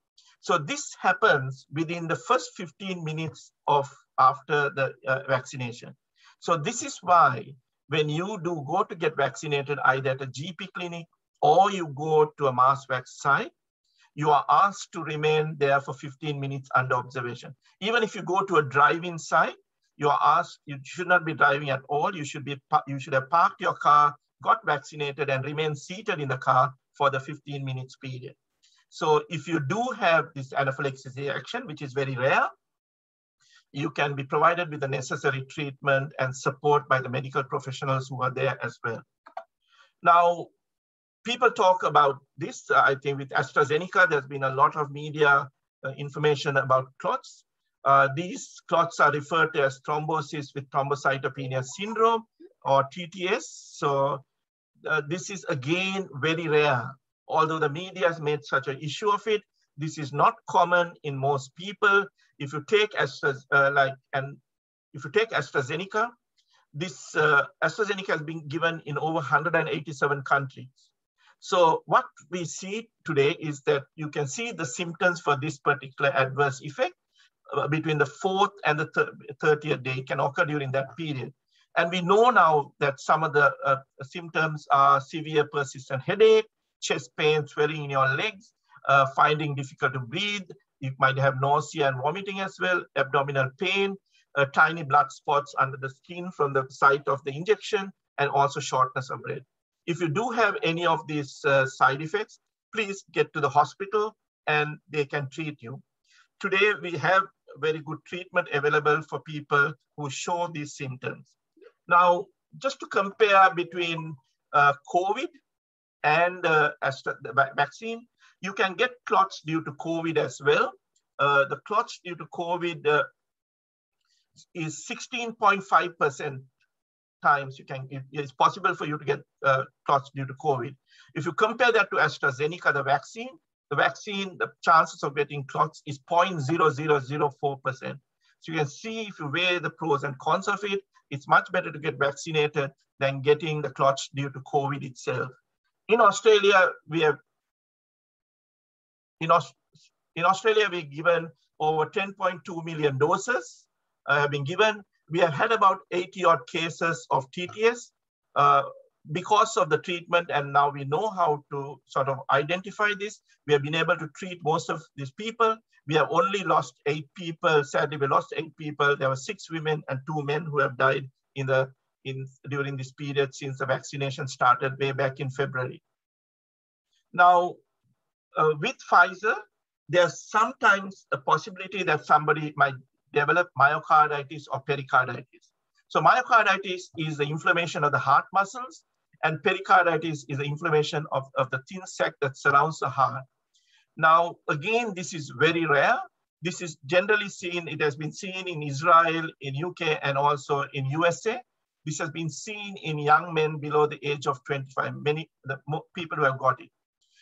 So this happens within the first 15 minutes after the vaccination. So this is why when you do go to get vaccinated, either at a GP clinic or you go to a mass vac site, you are asked to remain there for 15 minutes under observation. Even if you go to a drive-in site, you are asked, you should not be driving at all. You should have parked your car, got vaccinated, and remain seated in the car for the 15 minutes period. So if you do have this anaphylaxis reaction, which is very rare, you can be provided with the necessary treatment and support by the medical professionals who are there as well. Now, people talk about this. I think with AstraZeneca, there's been a lot of media information about clots. These clots are referred to as thrombosis with thrombocytopenia syndrome or TTS. So this is again very rare. Although the media has made such an issue of it, this is not common in most people. If you take AstraZeneca, this AstraZeneca has been given in over 187 countries. So what we see today is that you can see the symptoms for this particular adverse effect between the 4th and the 30th day can occur during that period. And we know now that some of the symptoms are severe persistent headache, chest pain, swelling in your legs, finding difficult to breathe. You might have nausea and vomiting as well, abdominal pain, tiny blood spots under the skin from the site of the injection, and also shortness of breath. If you do have any of these side effects, please get to the hospital and they can treat you. Today, we have very good treatment available for people who show these symptoms. Now, just to compare between COVID and the vaccine, you can get clots due to COVID as well. The clots due to COVID is 16.5% times it's possible for you to get clots due to COVID. If you compare that to AstraZeneca, the vaccine, the chances of getting clots is 0.0004%. So you can see if you weigh the pros and cons of it, it's much better to get vaccinated than getting the clots due to COVID itself. In Australia, we've given over 10.2 million doses have been given. We have had about 80 odd cases of TTS because of the treatment, and now we know how to sort of identify this. We have been able to treat most of these people. We have only lost 8 people. Sadly, we lost 8 people. There were 6 women and 2 men who have died in the during this period since the vaccination started way back in February. Now, with Pfizer, there's sometimes a possibility that somebody might develop myocarditis or pericarditis. So myocarditis is the inflammation of the heart muscles, and pericarditis is the inflammation of the thin sac that surrounds the heart. Now, again, this is very rare. This is generally seen, it has been seen in Israel, in UK, and also in USA. This has been seen in young men below the age of 25, people who have got it.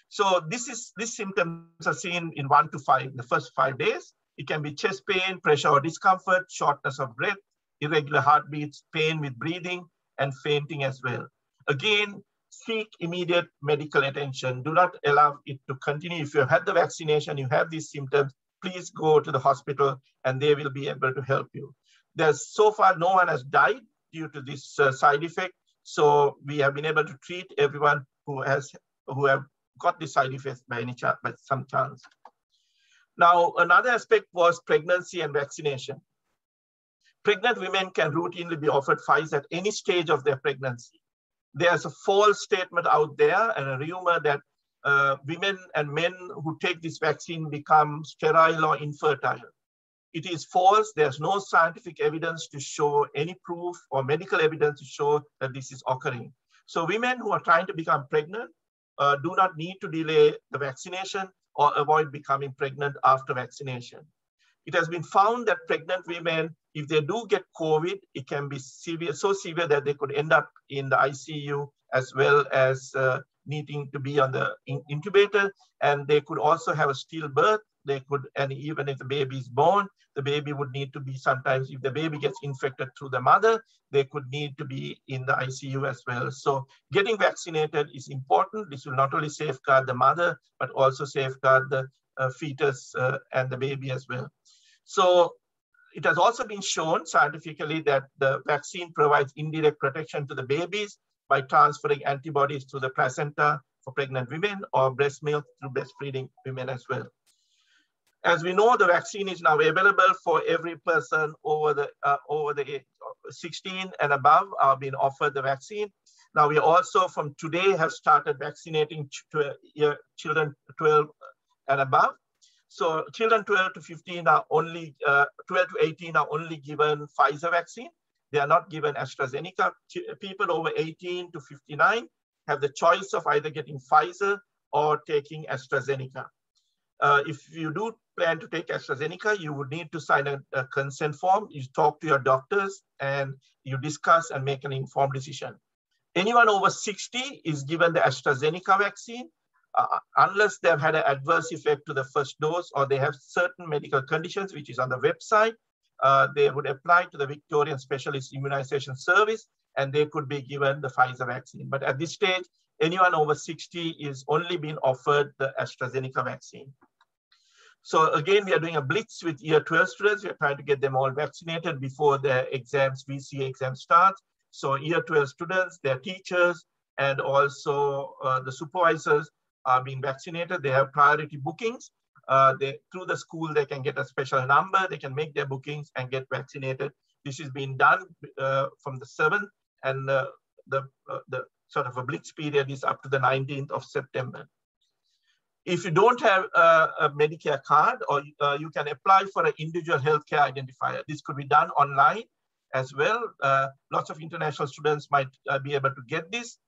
So these symptoms are seen in 1 to 5, the first 5 days. It can be chest pain, pressure or discomfort, shortness of breath, irregular heartbeats, pain with breathing, and fainting as well. Again, seek immediate medical attention. Do not allow it to continue. If you have had the vaccination, you have these symptoms, please go to the hospital and they will be able to help you. There's so far no one has died due to this side effect. So we have been able to treat everyone who have got the side effects by some chance. Now, another aspect was pregnancy and vaccination. Pregnant women can routinely be offered Pfizer at any stage of their pregnancy. There's a false statement out there and a rumor that women and men who take this vaccine become sterile or infertile. It is false. There's no scientific evidence to show any proof or medical evidence to show that this is occurring. So women who are trying to become pregnant do not need to delay the vaccination or avoid becoming pregnant after vaccination. It has been found that pregnant women, if they do get COVID, it can be severe, so severe that they could end up in the ICU as well as needing to be on the incubator, and they could also have a stillbirth. They could, and even if the baby is born, the baby would need to be sometimes, if the baby gets infected through the mother, they could need to be in the ICU as well. So getting vaccinated is important. This will not only safeguard the mother, but also safeguard the fetus and the baby as well. So it has also been shown scientifically that the vaccine provides indirect protection to the babies by transferring antibodies to the placenta for pregnant women or breast milk through breastfeeding women as well. As we know, the vaccine is now available for every person over the age of 16 and above are being offered the vaccine. Now we also from today have started vaccinating children 12 and above. So children 12 to 15 are only, 12 to 18 are only given Pfizer vaccine. They are not given AstraZeneca. People over 18 to 59 have the choice of either getting Pfizer or taking AstraZeneca. If you do plan to take AstraZeneca, you would need to sign a consent form. You talk to your doctors and you discuss and make an informed decision. Anyone over 60 is given the AstraZeneca vaccine unless they've had an adverse effect to the first dose or they have certain medical conditions, which is on the website. They would apply to the Victorian Specialist Immunization Service and they could be given the Pfizer vaccine. But at this stage, anyone over 60 is only being offered the AstraZeneca vaccine. So again, we are doing a blitz with year 12 students. We are trying to get them all vaccinated before the exams, VCA exam starts. So year 12 students, their teachers, and also the supervisors are being vaccinated. They have priority bookings. Through the school, they can get a special number. They can make their bookings and get vaccinated. This is being done from the 7th, and the sort of a blitz period is up to the 19th of September. If you don't have a Medicare card, or you can apply for an individual healthcare identifier. This could be done online as well. Lots of international students might be able to get this.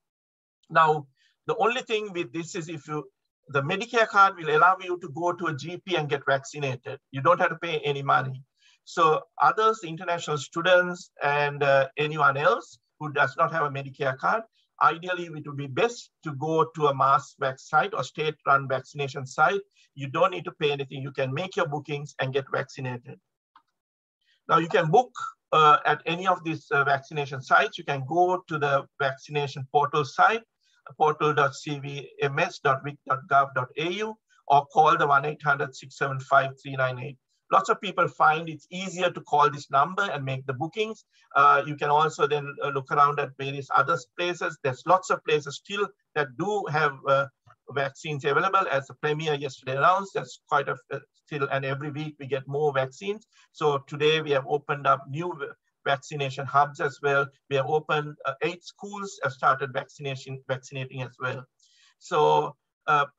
Now, the only thing with this is the Medicare card will allow you to go to a GP and get vaccinated. You don't have to pay any money. So others, international students and anyone else who does not have a Medicare card, ideally, it would be best to go to a mass vac site or state-run vaccination site. You don't need to pay anything. You can make your bookings and get vaccinated. Now, you can book at any of these vaccination sites. You can go to the vaccination portal site, portal.cvms.vic.gov.au, or call the 1-800-675-398. Lots of people find it's easier to call this number and make the bookings. You can also then look around at various other places. There's lots of places still that do have vaccines available. As the Premier yesterday announced, there's quite a still, and every week we get more vaccines. So today we have opened up new vaccination hubs as well. We have opened 8 schools, have started vaccinating as well. So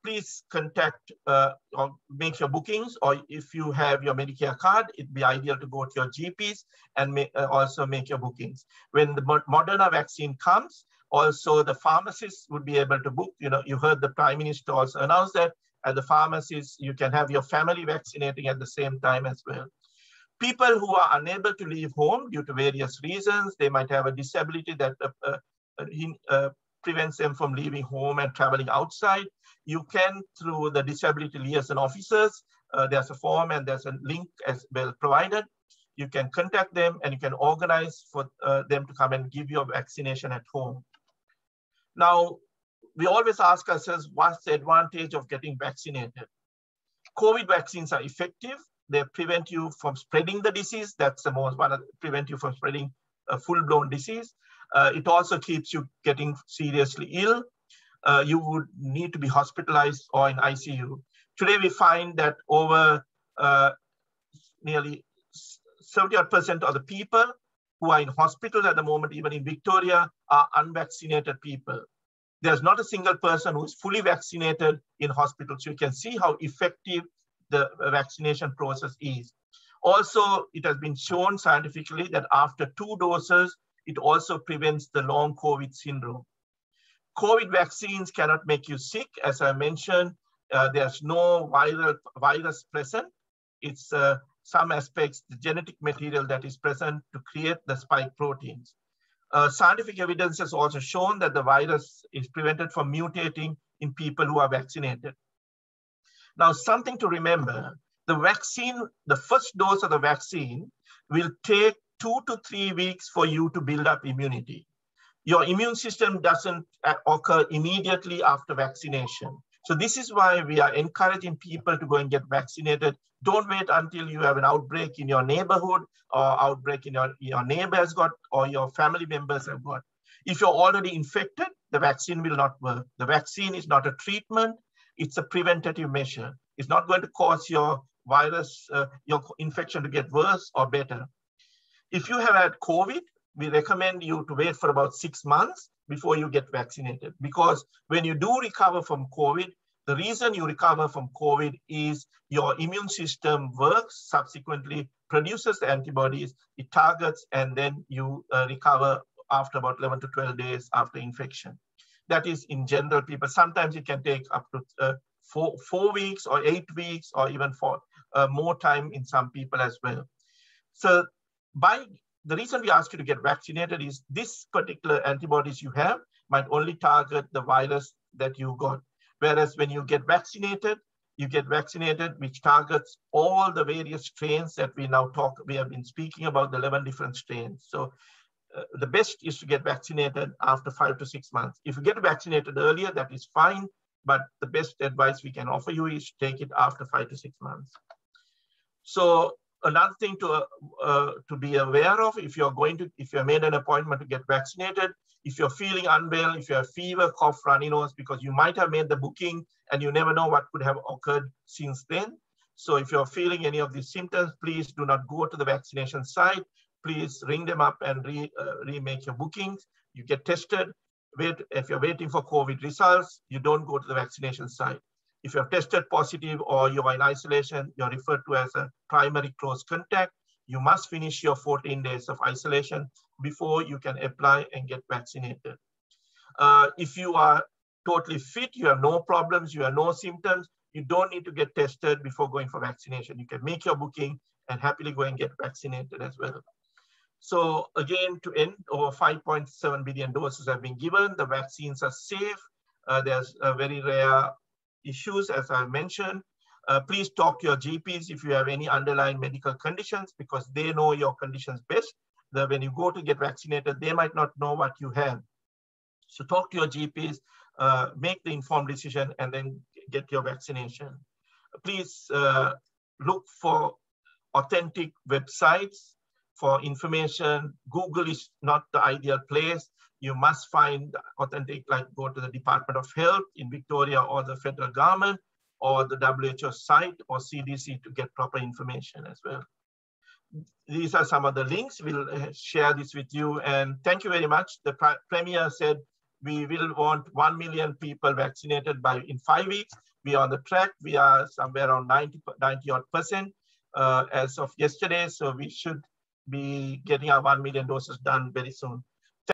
please contact or make your bookings, or if you have your Medicare card, it'd be ideal to go to your GPs and also make your bookings. When the Moderna vaccine comes, also the pharmacists would be able to book. You know, you heard the Prime Minister also announce that at the pharmacies, you can have your family vaccinating at the same time as well. People who are unable to leave home due to various reasons, they might have a disability that prevents them from leaving home and traveling outside. You can, through the disability liaison officers, there's a form and there's a link as well provided. You can contact them and you can organize for them to come and give you a vaccination at home. Now, we always ask ourselves, what's the advantage of getting vaccinated? COVID vaccines are effective. They prevent you from spreading the disease. That's the most one, prevent you from spreading a full-blown disease. It also keeps you getting seriously ill. You would need to be hospitalized or in ICU. Today, we find that over nearly 70% of the people who are in hospital at the moment, even in Victoria, are unvaccinated people. There's not a single person who's fully vaccinated in hospital. So you can see how effective the vaccination process is. Also, it has been shown scientifically that after 2 doses, it also prevents the long COVID syndrome. COVID vaccines cannot make you sick. As I mentioned, there's no virus present. It's some aspects, the genetic material that is present to create the spike proteins. Scientific evidence has also shown that the virus is prevented from mutating in people who are vaccinated. Now, something to remember, the vaccine, the first dose of the vaccine will take 2 to 3 weeks for you to build up immunity. Your immune system doesn't occur immediately after vaccination. So this is why we are encouraging people to go and get vaccinated. Don't wait until you have an outbreak in your neighborhood or outbreak in your neighbor has got or your family members have got. If you're already infected, the vaccine will not work. The vaccine is not a treatment. It's a preventative measure. It's not going to cause your virus, your infection to get worse or better. If you have had COVID, we recommend you to wait for about 6 months before you get vaccinated. Because when you do recover from COVID, the reason you recover from COVID is your immune system works, subsequently produces the antibodies, it targets, and then you recover after about 11 to 12 days after infection. That is in general, people. Sometimes it can take up to 4 weeks or 8 weeks or even for more time in some people as well. So the reason we ask you to get vaccinated is this particular antibodies you have might only target the virus that you got. Whereas when you get vaccinated, which targets all the various strains that we have been speaking about, the 11 different strains. So the best is to get vaccinated after 5 to 6 months. If you get vaccinated earlier, that is fine, but the best advice we can offer you is take it after 5 to 6 months. So another thing to be aware of, if you have made an appointment to get vaccinated, if you're feeling unwell, if you have fever, cough, runny nose, because you might have made the booking and you never know what could have occurred since then. So if you're feeling any of these symptoms, please do not go to the vaccination site. Please ring them up and remake your bookings. You get tested. If you're waiting for COVID results, you don't go to the vaccination site. If you're tested positive or you're in isolation, you're referred to as a primary close contact. You must finish your 14 days of isolation before you can apply and get vaccinated. If you are totally fit, you have no problems, you have no symptoms, you don't need to get tested before going for vaccination. You can make your booking and happily go and get vaccinated as well. So again, to end, over 5.7 billion doses have been given. The vaccines are safe. There's very rare issues, as I mentioned. Please talk to your GPs if you have any underlying medical conditions, because they know your conditions best. That when you go to get vaccinated, they might not know what you have. So talk to your GPs, make the informed decision, and then get your vaccination. Please look for authentic websites for information. Google is not the ideal place. You must find authentic, like go to the Department of Health in Victoria or the federal government or the WHO site or CDC to get proper information as well. these are some of the links. We'll share this with you. And thank you very much. The Premier said we will want 1 million people vaccinated in 5 weeks. We are on the track. We are somewhere around 90% as of yesterday. So we should be getting our 1 million doses done very soon.